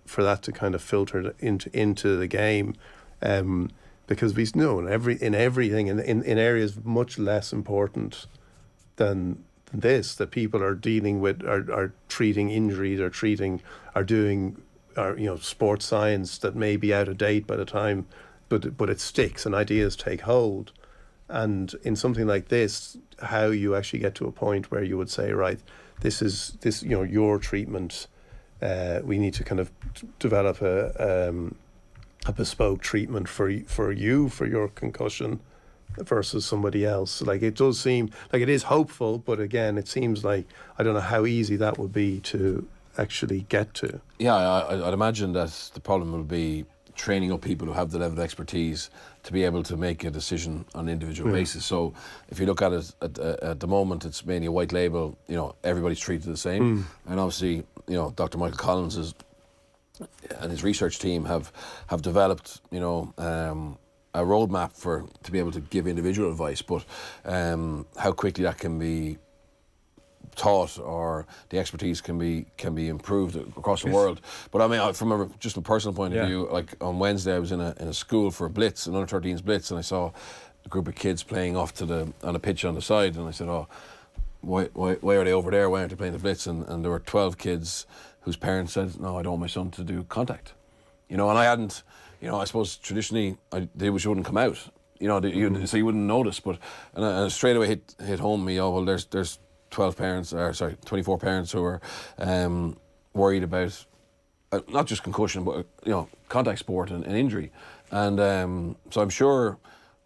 for that to kind of filter into the game, because we know in everything in areas much less important than this, that people are dealing with, are treating injuries, are doing sports science that may be out of date by the time, but it sticks and ideas take hold. And in something like this, how you actually get to a point where you would say, right, this your treatment. We need to kind of develop a bespoke treatment for your concussion versus somebody else. Like, it does seem like it is hopeful, but again, it seems like I don't know how easy that would be to actually get to. Yeah, I'd imagine that the problem will be training up people who have the level of expertise to be able to make a decision on an individual basis. So if you look at it at the moment, it's mainly a white label. Everybody's treated the same, and obviously, Dr. Michael Collins and his research team have developed, a roadmap to be able to give individual advice. But how quickly that can be taught or the expertise can be improved across the world. But I mean, from just a personal point of view, like on Wednesday I was in a school for a blitz, an under-13s blitz, and I saw a group of kids playing off on a pitch on the side, and I said, why are they over there? Why aren't they playing the blitz? And there were 12 kids whose parents said, no, I don't want my son to do contact. And I hadn't, I suppose traditionally they wouldn't come out, so you wouldn't notice. But and straight away hit home me. Oh well, there's 24 parents who are worried about not just concussion, but contact sport and injury. And so I'm sure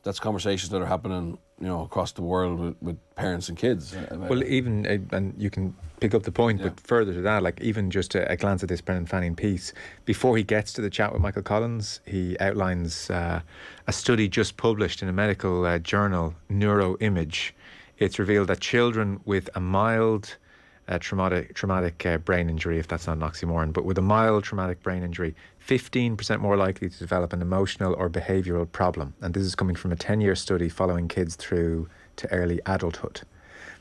that's conversations that are happening across the world with parents and kids. Well, even and you can pick up the point, but further to that, like even just a glance at this Bernard Fanning piece, before he gets to the chat with Michael Collins, he outlines a study just published in a medical journal, Neuroimage. It's revealed that children with a mild traumatic brain injury, if that's not an oxymoron, but with a mild traumatic brain injury, 15% more likely to develop an emotional or behavioural problem. And this is coming from a 10-year study following kids through to early adulthood.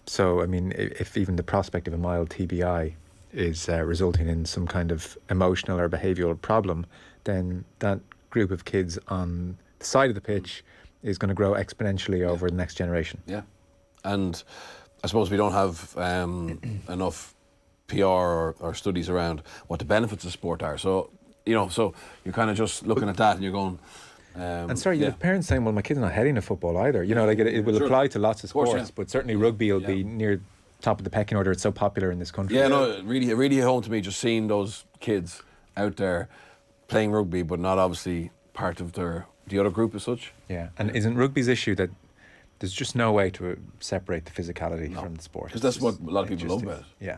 So, I mean, if even the prospect of a mild TBI is resulting in some kind of emotional or behavioural problem, then that group of kids on the side of the pitch is going to grow exponentially over the next generation. Yeah. And I suppose we don't have enough PR or studies around what the benefits of sport are. So, so you're kind of just looking at that and you're going... and sorry, you have parents saying, well, my kid's not heading to football either. it will apply to lots of sports, but certainly rugby will be near top of the pecking order. It's so popular in this country. Yeah, no, it really hit home to me just seeing those kids out there playing rugby, but not obviously part of the other group as such. Yeah, and isn't rugby's issue that there's just no way to separate the physicality from the sport? Because that's what a lot of people love about it. Yeah.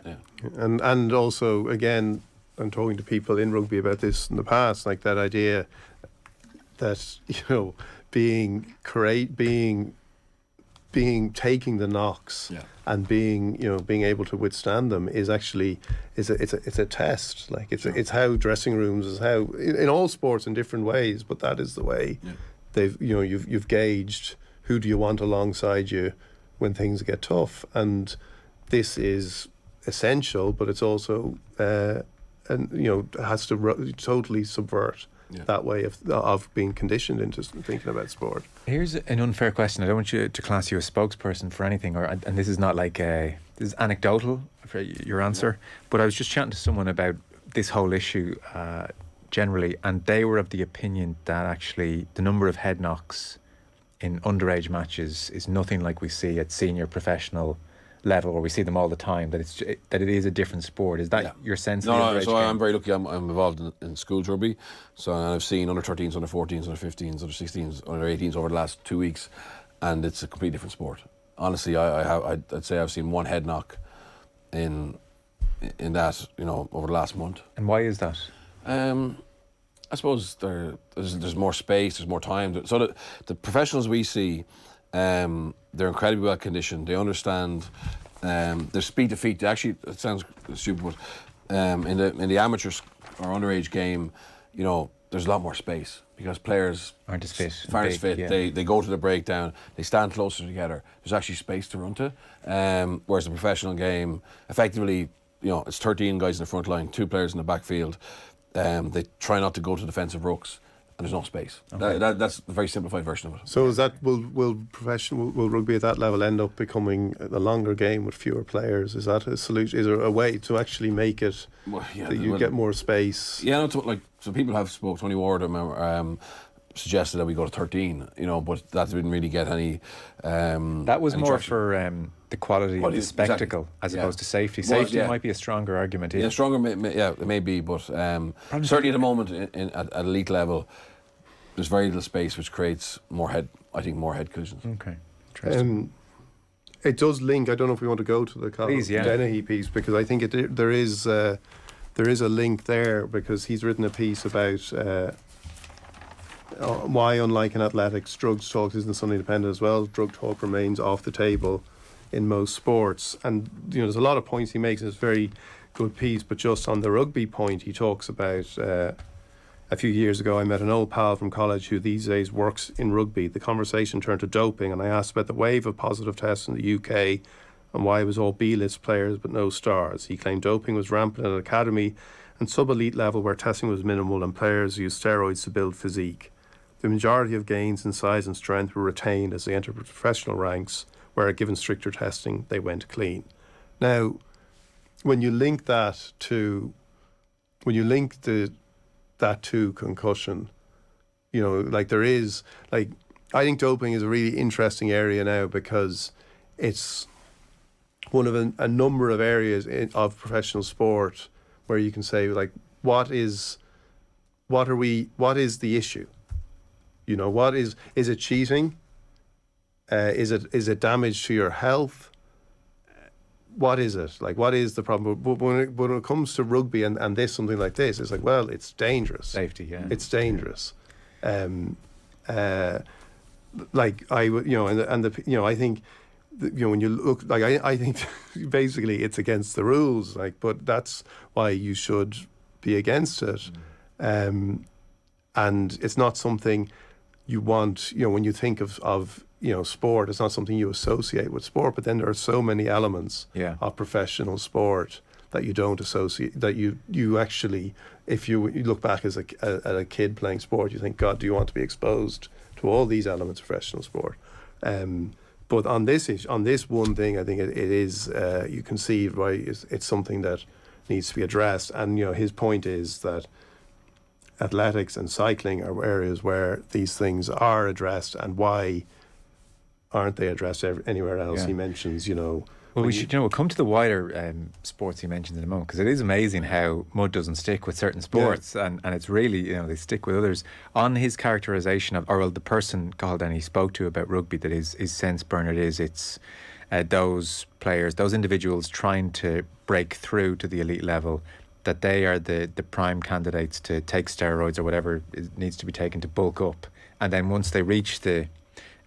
And also, again, I'm talking to people in rugby about this in the past, like that idea that, taking the knocks and being able to withstand them is actually it's a test. Like it's how dressing rooms is how in all sports in different ways, but that is the way they've you've gauged who do you want alongside you when things get tough, and this is essential, but it's also has to totally subvert that way of being conditioned into thinking about sport. Here's an unfair question. I don't want you to class you as spokesperson for anything, and this is not like this is anecdotal for your answer, but I was just chatting to someone about this whole issue generally, and they were of the opinion that actually the number of head knocks in underage matches is nothing like we see at senior professional level, where we see them all the time. That it is a different sport. Is that your sense? No. So I'm very lucky. I'm involved in schools rugby. So I've seen under 13s, under 14s, under 15s, under 16s, under 18s over the last 2 weeks, and it's a completely different sport. Honestly, I'd say I've seen one head knock in that over the last month. And why is that? I suppose there's more space, there's more time. So the professionals we see, they're incredibly well conditioned. They understand their speed to feet. Actually, it sounds stupid, but in the amateurs or underage game, there's a lot more space because players aren't as fit. Yeah. They go to the breakdown, they stand closer together. There's actually space to run to. Whereas the professional game, effectively, it's 13 guys in the front line, 2 players in the backfield. They try not to go to defensive rucks, and there's no space. Okay. That's a very simplified version of it. So is that will rugby at that level end up becoming a longer game with fewer players? Is that a solution? Is there a way to actually make it that you get more space? Yeah, so people have spoke. Tony Ward suggested that we go to 13. But that didn't really get any. That was more traction. for the quality of the spectacle as opposed to safety. Safety might be a stronger argument here. Yeah, stronger. It may be, but certainly at the moment at elite level, there's very little space, which creates more head collisions. Okay, interesting. It does link. I don't know if we want to go to the Dennehy piece, because I think there is a link there, because he's written a piece about why, unlike in athletics, drugs talk is in the Sunday Independent as well. Drug talk remains off the table in most sports, and there's a lot of points he makes in this very good piece. But just on the rugby point, he talks about a few years ago, I met an old pal from college who these days works in rugby. The conversation turned to doping, and I asked about the wave of positive tests in the UK and why it was all B-list players but no stars. He claimed doping was rampant at academy and sub-elite level where testing was minimal and players used steroids to build physique. The majority of gains in size and strength were retained as they entered professional ranks, where given stricter testing, they went clean. Now, when you link that to concussion, I think doping is a really interesting area now, because it's one of a number of areas of professional sport where you can say, what is the issue? Is it cheating? Is it damage to your health? What is it? What is the problem? But when it comes to rugby and something like this, it's it's dangerous. Safety, yeah. It's dangerous. I think, when you look, I think basically it's against the rules, but that's why you should be against it. And it's not something you want, when you think of sport, it's not something you associate with sport, but then there are so many elements of professional sport that you don't associate, that you actually, if you look back at a kid playing sport, you think, God, do you want to be exposed to all these elements of professional sport? But on this one thing, I think it is, you can see why it's something that needs to be addressed. And his point is that athletics and cycling are areas where these things are addressed, and why aren't they addressed anywhere else? Yeah. He mentions, Well, we'll come to the wider sports he mentioned in a moment, because it is amazing how mud doesn't stick with certain sports, and it's really, they stick with others. On his characterisation of, the person called and he spoke to about rugby, that his sense, Bernard, is it's those players, those individuals trying to break through to the elite level, that they are the prime candidates to take steroids or whatever needs to be taken to bulk up. And then once they reach the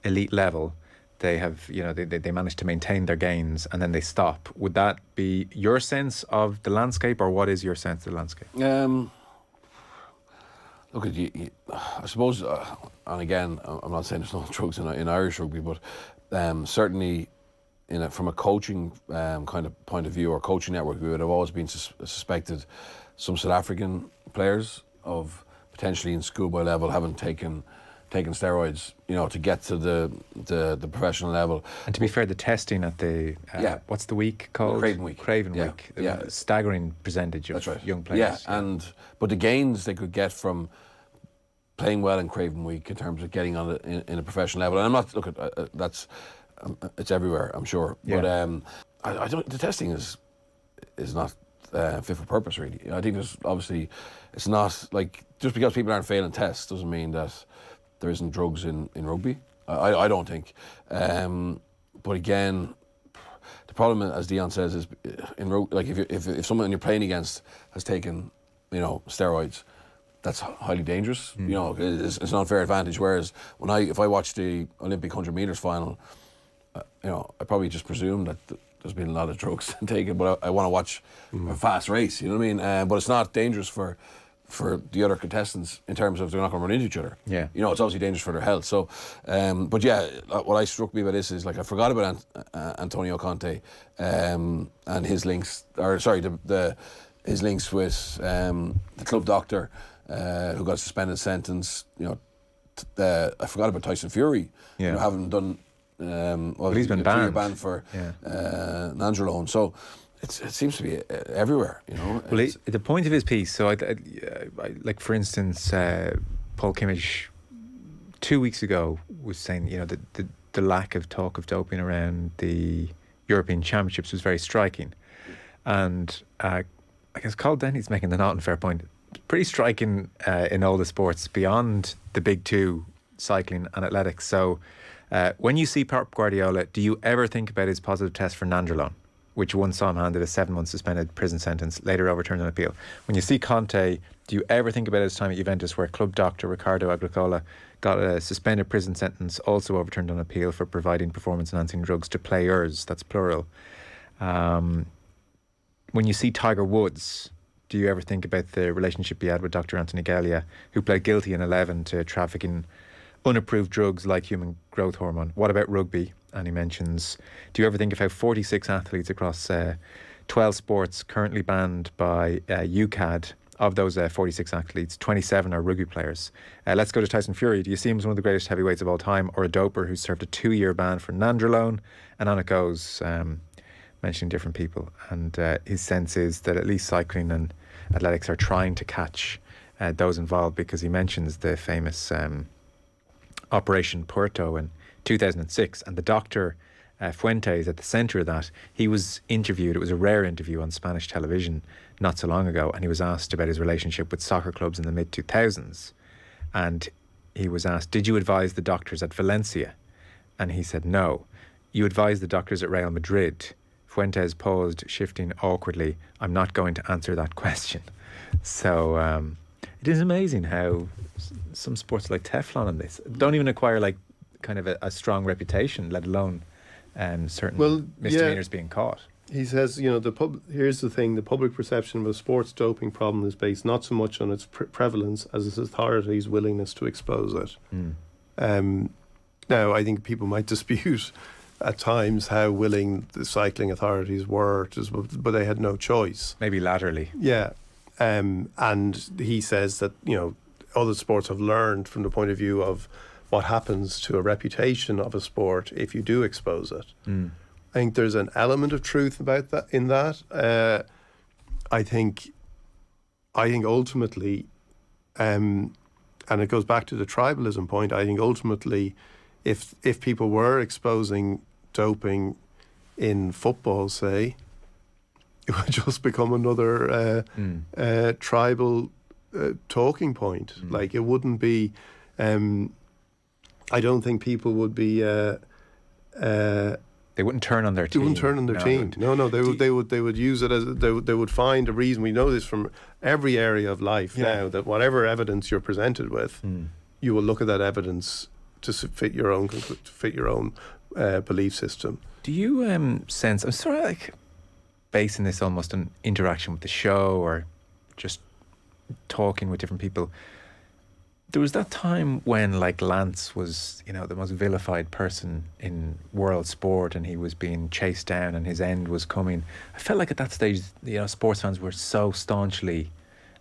elite level, they have, they manage to maintain their gains, and then they stop. Would that be your sense of the landscape, or what is your sense of the landscape? Look, I suppose, and again, I'm not saying there's no drugs in Irish rugby, but certainly from a coaching kind of point of view, or coaching network, we would have always been suspected some South African players of potentially in schoolboy level having taken steroids, to get to the professional level. And to be fair, the testing at the what's the week called? Craven Week. Week. Yeah. Staggering percentage of young players. Yeah, but the gains they could get from playing well in Craven Week in terms of getting on in a professional level. And I'm not that's it's everywhere, I'm sure. Yeah. But I don't. The testing is not fit for purpose, really. I think there's obviously, it's not just because people aren't failing tests doesn't mean that there isn't drugs in rugby. I don't think. But again, the problem, as Dion says, is in rugby, if someone you're playing against has taken, steroids, that's highly dangerous. It's an unfair advantage. Whereas if I watch the Olympic 100 meters final, I probably just presume that there's been a lot of drugs taken, but I want to watch a fast race. You know what I mean? But it's not dangerous for for the other contestants in terms of they're not going to run into each other. Yeah. You know, it's obviously dangerous for their health. So, but yeah, what I struck me about this is, like, I forgot about Antonio Conte and his links, his links with the club doctor who got a suspended sentence. You know, I forgot about Tyson Fury. Yeah. You know, having done he's been banned. 2-year ban for Nandrolone. So it seems to be everywhere, you know. Well, the point of his piece, so I like, for instance, Paul Kimmage 2 weeks ago was saying, you know, the lack of talk of doping around the European Championships was very striking. And I guess Carl Denny's making the not unfair point. Pretty striking in all the sports beyond the big two, cycling and athletics. So when you see Pep Guardiola, do you ever think about his positive test for Nandrolone, which once saw him handed a 7-month suspended prison sentence, later overturned on appeal? When you see Conte, do you ever think about his time at Juventus, where club doctor Riccardo Agricola got a suspended prison sentence, also overturned on appeal, for providing performance-enhancing drugs to players? That's plural. When you see Tiger Woods, do you ever think about the relationship he had with Dr. Anthony Gallia, who pled guilty in 2011 to trafficking unapproved drugs like human growth hormone? What about rugby? And he mentions, do you ever think of how 46 athletes across 12 sports currently banned by UCAD? Of those 46 athletes, 27 are rugby players. Let's go to Tyson Fury. Do you see him as one of the greatest heavyweights of all time, or a doper who served a 2-year ban for Nandrolone? And on it goes, mentioning different people. And his sense is that at least cycling and athletics are trying to catch those involved, because he mentions the famous Operation Puerto in 2006, and the doctor Fuentes at the centre of that. He was interviewed, it was a rare interview on Spanish television not so long ago, and he was asked about his relationship with soccer clubs in the mid-2000s, and he was asked, did you advise the doctors at Valencia? And he said no. You advised the doctors at Real Madrid. Fuentes paused, shifting awkwardly. I'm not going to answer that question. So it is amazing how some sports like Teflon and this don't even acquire like kind of a strong reputation, let alone certain misdemeanors being caught. He says, you know, here's the thing: the public perception of a sports doping problem is based not so much on its prevalence as its authorities' willingness to expose it. Now, I think people might dispute at times how willing the cycling authorities were, but they had no choice. Maybe laterally. Yeah. And he says that, you know, other sports have learned from the point of view of what happens to a reputation of a sport if you do expose it. I think there's an element of truth about that. In that, I think ultimately, and it goes back to the tribalism point. I think ultimately, if people were exposing doping in football, say, it would just become another tribal talking point. Like, it wouldn't be. I don't think people would be. They wouldn't turn on their team. They wouldn't turn on their team. No. They would use it as they would find a reason. We know this from every area of life now, that whatever evidence you're presented with, you will look at that evidence to fit your own belief system. Do you sense? I'm sort of like basing this almost on interaction with the show or just talking with different people. There was that time when, like, Lance was, you know, the most vilified person in world sport, and he was being chased down and his end was coming. I felt like at that stage, you know, sports fans were so staunchly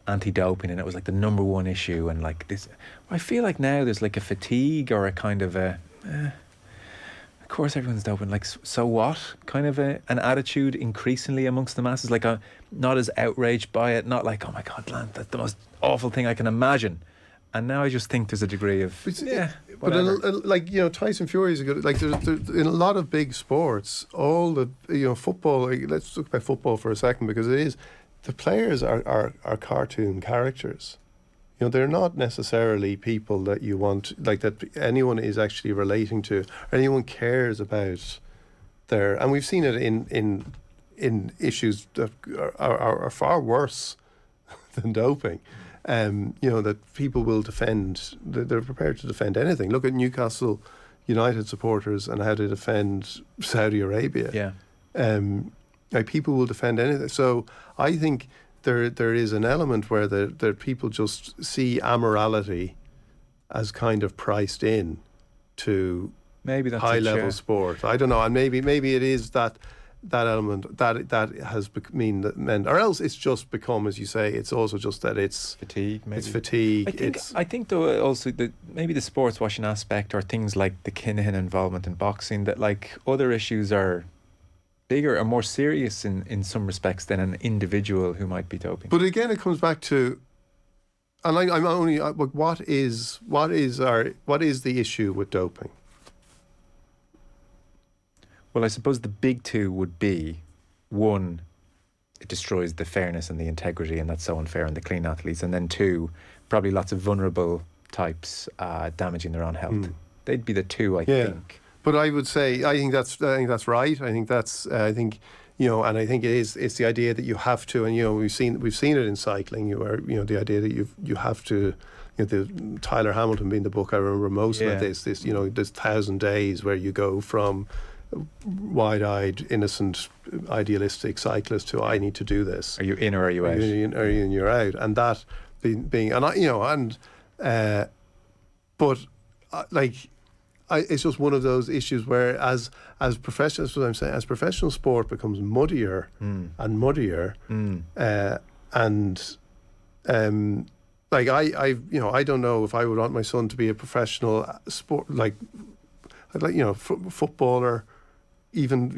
anti-doping, and it was like the number one issue. And like this, I feel like now there's like a fatigue or a kind of a, of course everyone's doping, like, so what? Kind of an attitude increasingly amongst the masses, like not as outraged by it, not like, oh my God, Lance, that's the most awful thing I can imagine. And now I just think there's a degree of but like, you know, Tyson Fury is a good, like, there's in a lot of big sports, all the, you know, football. Like, let's talk about football for a second, because it is, the players are cartoon characters. You know, they're not necessarily people that you want, like, that anyone is actually relating to, or anyone cares about their. And we've seen it in issues that are far worse than doping. You know, that people will defend, they're prepared to defend anything. Look at Newcastle United supporters and how they defend Saudi Arabia. Yeah. Like, people will defend anything. So I think there is an element where the people just see amorality as kind of priced in to Maybe that's high it, level yeah. sport. I don't know, and maybe it is that element that has meant, or else it's just become, as you say, it's also just that it's Fatigue, maybe. It's fatigue. I think though also that maybe the sports washing aspect, or things like the Kinahan involvement in boxing, that like other issues are bigger or more serious in some respects than an individual who might be doping. But again, it comes back to, and I'm only, what is the issue with doping? Well, I suppose the big two would be, one, it destroys the fairness and the integrity, and that's so unfair on the clean athletes. And then two, probably lots of vulnerable types damaging their own health. They'd be the two, I think. But I would say, I think that's right. I think and I think it's the idea that you have to, and we've seen it in cycling. The idea that you have to. The Tyler Hamilton being the book I remember most about this. This 1,000 days where you go from wide-eyed, innocent, idealistic cyclist to I need to do this. Are you in or are you out? Are you in or you're out? And that being it's just one of those issues where as professionals, what I'm saying, as professional sport becomes muddier and muddier, I don't know if I would want my son to be a professional sport footballer, even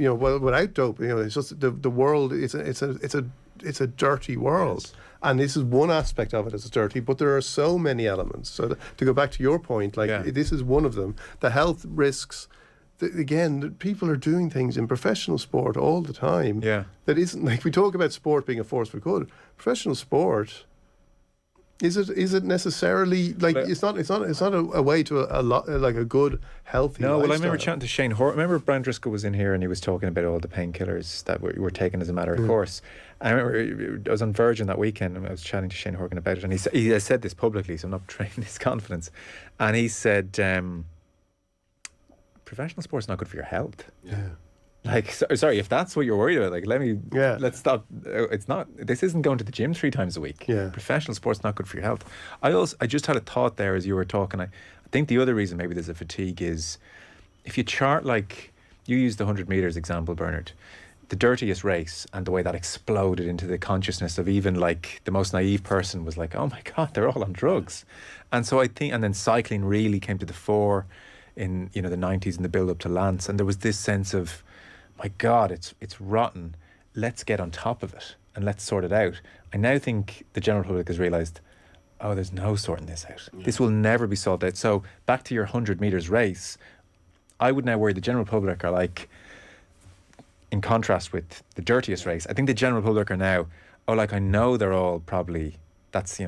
without dope. It's just the world. It's a dirty world. Yes. And this is one aspect of it as dirty, but there are so many elements. So to go back to your point, this is one of them. The health risks, again, people are doing things in professional sport all the time. Yeah. That isn't, like, we talk about sport being a force for good. Professional sport, is it necessarily, like, it's not a way to a good, healthy lifestyle. Well, I remember chatting to Shane remember Brian Driscoll was in here and he was talking about all the painkillers that were taken as a matter of course. And I remember I was on Virgin that weekend and I was chatting to Shane Horgan about it, and he has said this publicly, so I'm not betraying his confidence. And he said, professional sport's not good for your health. Yeah. Like, sorry, if that's what you're worried about, like, let's stop. It's not. This isn't going to the gym 3 times a week. Yeah. Professional sport's not good for your health. I just had a thought there as you were talking. I think the other reason maybe there's a fatigue is if you chart, like you used the 100 meters example, Bernard, the dirtiest race, and the way that exploded into the consciousness of even like the most naive person was like, oh my God, they're all on drugs. And so I think, and then cycling really came to the fore in the 90s and the build up to Lance, and there was this sense of, my God, it's rotten. Let's get on top of it and let's sort it out. I now think the general public has realised, oh, there's no sorting this out. Yeah. This will never be sorted out. So back to your 100 metres race, I would now worry the general public are like, in contrast with the dirtiest race, I think the general public are now, I know they're all probably, that's,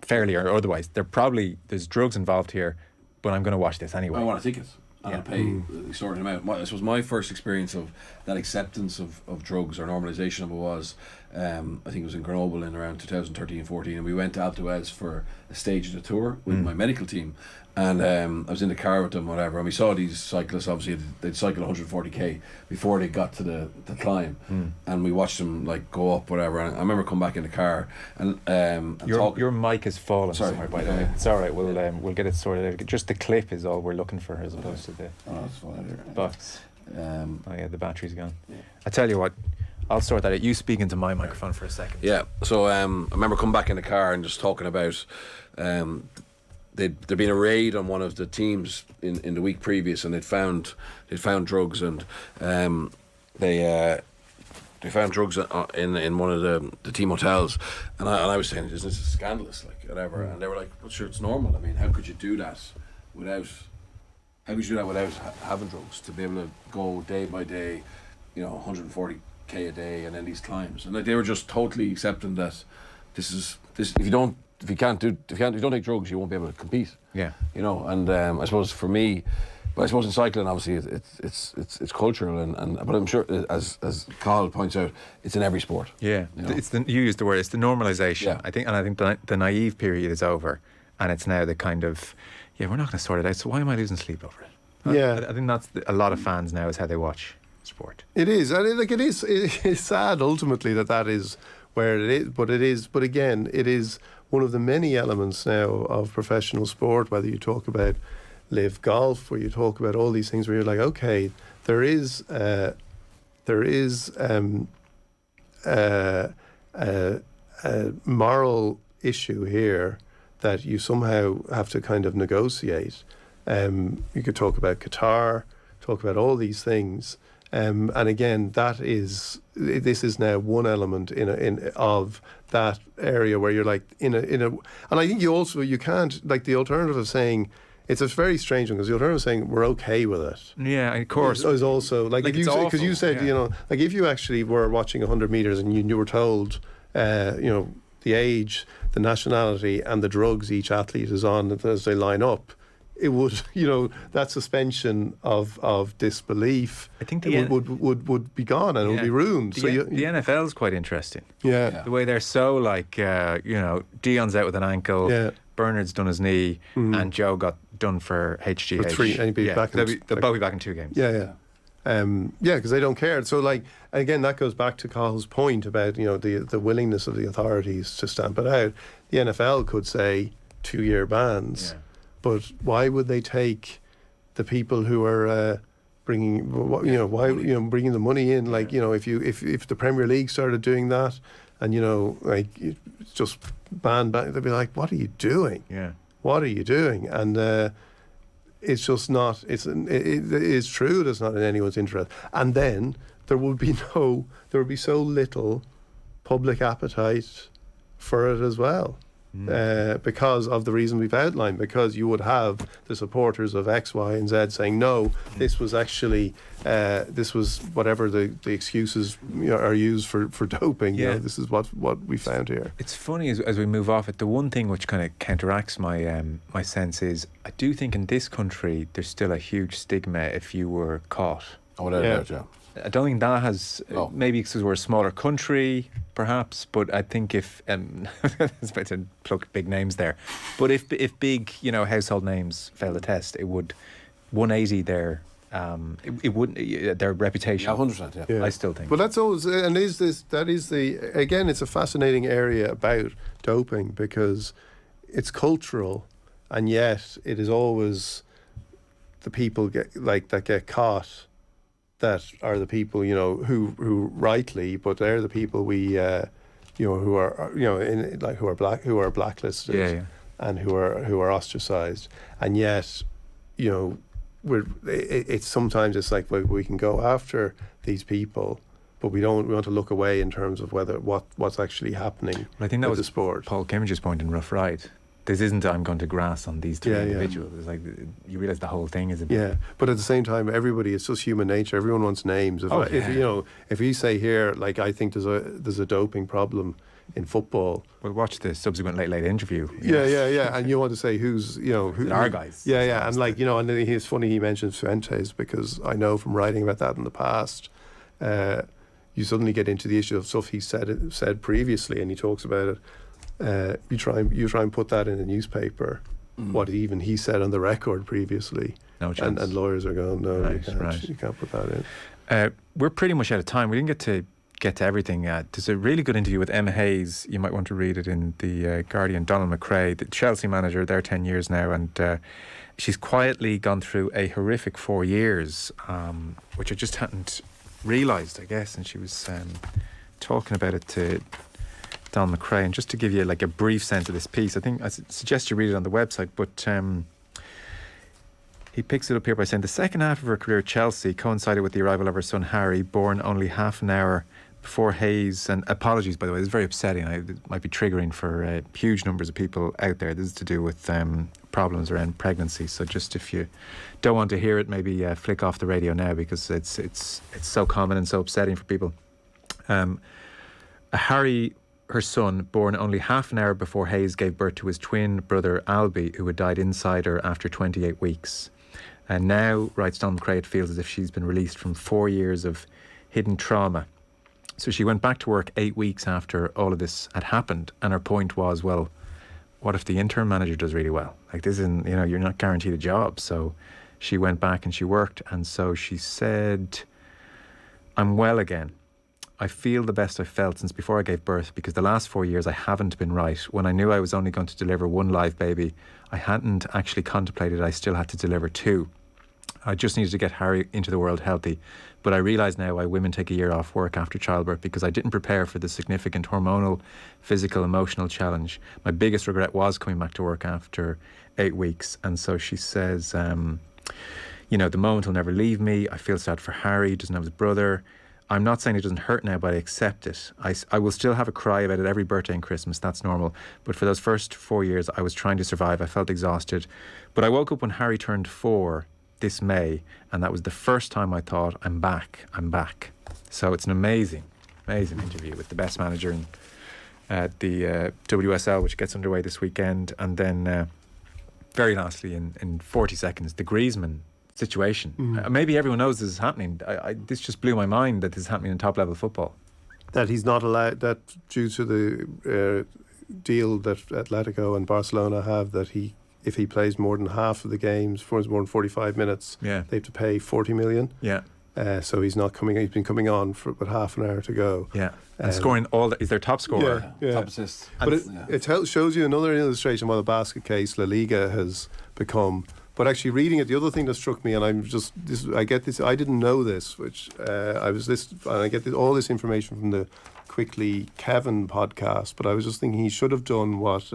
fairly or otherwise, there's drugs involved here, but I'm going to watch this anyway. I want a ticket. And I'll pay sorting them out. This was my first experience of that acceptance of drugs or normalisation of it was, I think it was in Grenoble in around 2013-14, and we went to Alpe d'Huez for a stage of the tour with my medical team, and I was in the car with them, whatever, and we saw these cyclists, obviously they'd cycle 140k before they got to the climb, and we watched them like go up, whatever, and I remember coming back in the car and your mic has fallen. Sorry, by the way. It's all right, we'll get it sorted out. Just the clip is all we're looking for as opposed to the it's fine here. box. The battery's gone. I tell you what, I'll sort that out. You speak into my microphone for a second. Yeah, so I remember coming back in the car and just talking about there'd been a raid on one of the teams in the week previous, and they'd found drugs, and they found drugs in one of the team hotels, and I was saying, this is scandalous, like, whatever, and they were like, well, sure, it's normal. I mean, how could you do that without having drugs, to be able to go day by day, 140k a day, and then these climbs, and like, they were just totally accepting that this if you don't take drugs, you won't be able to compete. Yeah. And I suppose for me, but I suppose in cycling, obviously it's cultural, but I'm sure, as Carl points out, it's in every sport. Yeah. You used the word, it's the normalisation. Yeah. I think the naive period is over, and it's now the kind of, we're not going to sort it out, so why am I losing sleep over it? Yeah. I think that's a lot of fans now is how they watch sport. It is. It's sad ultimately that is where it is. But again, it is one of the many elements now of professional sport, whether you talk about live golf or you talk about all these things where you're like, okay, there is a moral issue here that you somehow have to kind of negotiate. You could talk about Qatar, talk about all these things. And again, this is now one element of that area where you're like in a, and I think you can't, like, the alternative of saying, it's a very strange one, because the alternative of saying we're okay with it. Yeah, of course. Is also like if you, because you said, you know, like if you actually were watching 100 meters and you were told, you know, the age, the nationality, and the drugs each athlete is on as they line up, it would, you know, that suspension of disbelief, I think would be gone, and it would be ruined. The NFL is quite interesting. Yeah. The way they're so like, you know, Dion's out with an ankle. Yeah. Bernard's done his knee, and Joe got done for HGH. For 3, and he'll be back. They'll both be back in 2 games. Yeah. Because they don't care. So, like, again, that goes back to Carl's point about, you know, the willingness of the authorities to stamp it out. The NFL could say 2-year bans, but why would they take the people who are bringing, you know, bringing the money in? Like, you know, if the Premier League started doing that, and, you know, like, just ban back, they'd be like, what are you doing? Yeah. What are you doing? And it's just not, it is true that's not in anyone's interest. And then there would be so little public appetite for it as well. Because of the reason we've outlined, because you would have the supporters of X, Y, and Z saying, no, this was actually, this was whatever the excuses, you know, are used for doping. You know, this is what we found here. It's funny as we move off it. The one thing which kind of counteracts my my sense is, I do think in this country there's still a huge stigma if you were caught. Oh, yeah. I don't think that has, maybe because we're a smaller country, perhaps, but I think if, it's about to pluck big names there, but if big, you know, household names fail the test, it would 180 their, it wouldn't, their reputation. 100%, yeah. I still think. But that's always, and again, it's a fascinating area about doping, because it's cultural, and yet it is always the people that get caught that are the people, you know, who rightly, but they're the people we, you know, who are, you know, who are blacklisted, and who are ostracized, and yet, you know, it's sometimes it's like, well, we can go after these people, but we want to look away in terms of what's actually happening. I think that was the sport. Paul Kimmage's point in Rough Ride. This isn't, I'm going to grass on these 3 individuals. It's like, you realise the whole thing is a bit... Yeah, but at the same time, everybody, it's just human nature. Everyone wants names. If you say here, like, I think there's a doping problem in football. Well, watch the subsequent late interview. Yeah. And you want to say who's, you know... our guys. Yeah. And, like, you know, and it's funny he mentions Fuentes, because I know from writing about that in the past, you suddenly get into the issue of stuff he said previously, and he talks about it. You try and put that in a newspaper, what even he said on the record previously. No chance. And lawyers are going, no, right. You can't put that in. We're pretty much out of time. We didn't get to everything. There's a really good interview with Emma Hayes. You might want to read it in the Guardian. Donald McRae, the Chelsea manager, there 10 years now, and she's quietly gone through a horrific 4 years, which I just hadn't realised, I guess, and she was talking about it to Don McRae. And just to give you like a brief sense of this piece, I think I suggest you read it on the website, but he picks it up here by saying the second half of her career at Chelsea coincided with the arrival of her son Harry, born only half an hour before Hayes. And apologies, by the way, this is very upsetting. It might be triggering for huge numbers of people out there. This is to do with problems around pregnancy. So just if you don't want to hear it, maybe flick off the radio now, because it's so common and so upsetting for people. Harry, her son, born only half an hour before Hayes gave birth to his twin brother Albie, who had died inside her after 28 weeks. And now, writes Don McRae, it feels as if she's been released from 4 years of hidden trauma. So she went back to work 8 weeks after all of this had happened. And her point was, well, what if the interim manager does really well? Like, this isn't, you know, you're not guaranteed a job. So she went back and she worked. And so she said, I'm well again. I feel the best I've felt since before I gave birth, because the last 4 years I haven't been right. When I knew I was only going to deliver one live baby, I hadn't actually contemplated I still had to deliver two. I just needed to get Harry into the world healthy. But I realise now why women take a year off work after childbirth, because I didn't prepare for the significant hormonal, physical, emotional challenge. My biggest regret was coming back to work after 8 weeks. And so she says, you know, the moment will never leave me. I feel sad for Harry, he doesn't have his brother. I'm not saying it doesn't hurt now, but I accept it. I will still have a cry about it every birthday and Christmas. That's normal. But for those first 4 years, I was trying to survive. I felt exhausted. But I woke up when Harry turned 4 this May, and that was the first time I thought, I'm back. So it's an amazing interview with the best manager in the WSL, which gets underway this weekend. And then very lastly, in 40 seconds, the Griezmann situation. Maybe everyone knows this is happening. This just blew my mind that this is happening in top level football. That he's not allowed, that due to the deal that Atletico and Barcelona have, that if he plays more than half of the games, for more than 45 minutes, they have to pay 40 million. So he's not coming. He's been coming on for about half an hour to go. And scoring is their top scorer. Top assists. But it shows you another illustration of what a basket case La Liga has become. But actually reading it, the other thing that struck me, and I get this, I didn't know this, which I get all this information from the Quickly Kevin podcast, but I was just thinking he should have done what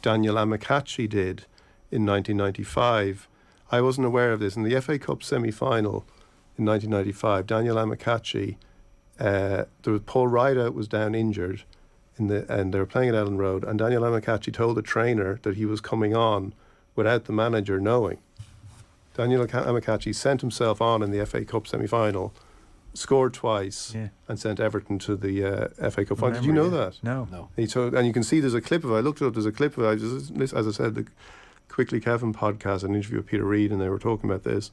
Daniel Amokachi did in 1995. I wasn't aware of this. In the FA Cup semi-final in 1995, Daniel Amokachi, Paul Rideout was down injured, and they were playing at Ellen Road, and Daniel Amokachi told the trainer that he was coming on without the manager knowing. Daniel Amokachi sent himself on in the FA Cup semi-final, scored twice, and sent Everton to the FA Cup final. Did you know that? No. And you can see there's a clip of it. I looked it up, there's a clip of it. As I said, the Quickly Kevin podcast, an interview with Peter Reid, and they were talking about this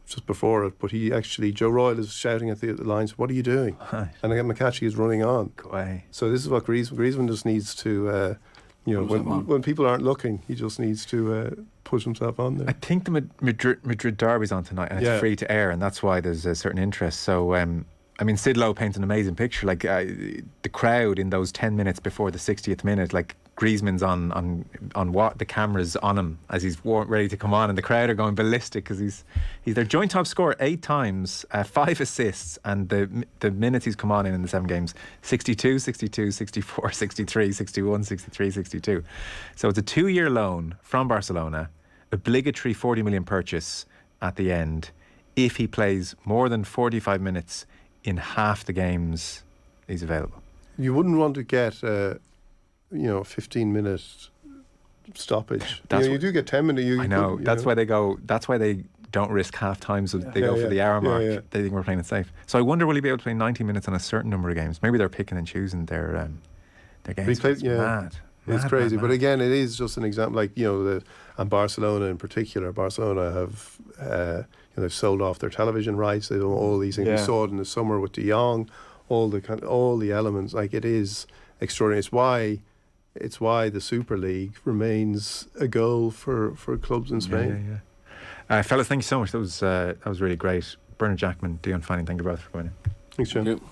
just before it. But Joe Royle is shouting at the lines, "What are you doing?" Right. And again, McCatchy is running on. Go away. So this is what Griezmann just needs to... when people aren't looking, he just needs to push himself on there. I think the Madrid derby's on tonight, and it's free to air, and that's why there's a certain interest. So, I mean, Sid Lowe paints an amazing picture. Like the crowd in those 10 minutes before the 60th minute, like Griezmann's on what the camera's on him as he's ready to come on, and the crowd are going ballistic because he's their joint top scorer 8 times, 5 assists, and the minutes he's come on in the 7 games, 62, 62, 64, 63, 61, 63, 62. So it's a 2-year loan from Barcelona, obligatory 40 million purchase at the end if he plays more than 45 minutes in half the games he's available. You wouldn't want to get 15-minute stoppage. You do get 10 minutes. I know. That's why they go. That's why they don't risk half times. They go for the hour mark. They think we're playing it safe. So I wonder, will he be able to play 90 minutes on a certain number of games? Maybe they're picking and choosing their games. It's mad. It's crazy. Mad. But again, it is just an example. Like and Barcelona in particular. Barcelona have they've sold off their television rights. They do all these things. We saw it in the summer with De Jong. All the elements. Like, it is extraordinary. It's why the Super League remains a goal for clubs in Spain. Fellas, thank you so much. That was really great. Bernard Jackman, Dion Fanning, thank you both for coming in. Thanks, John. Thank you.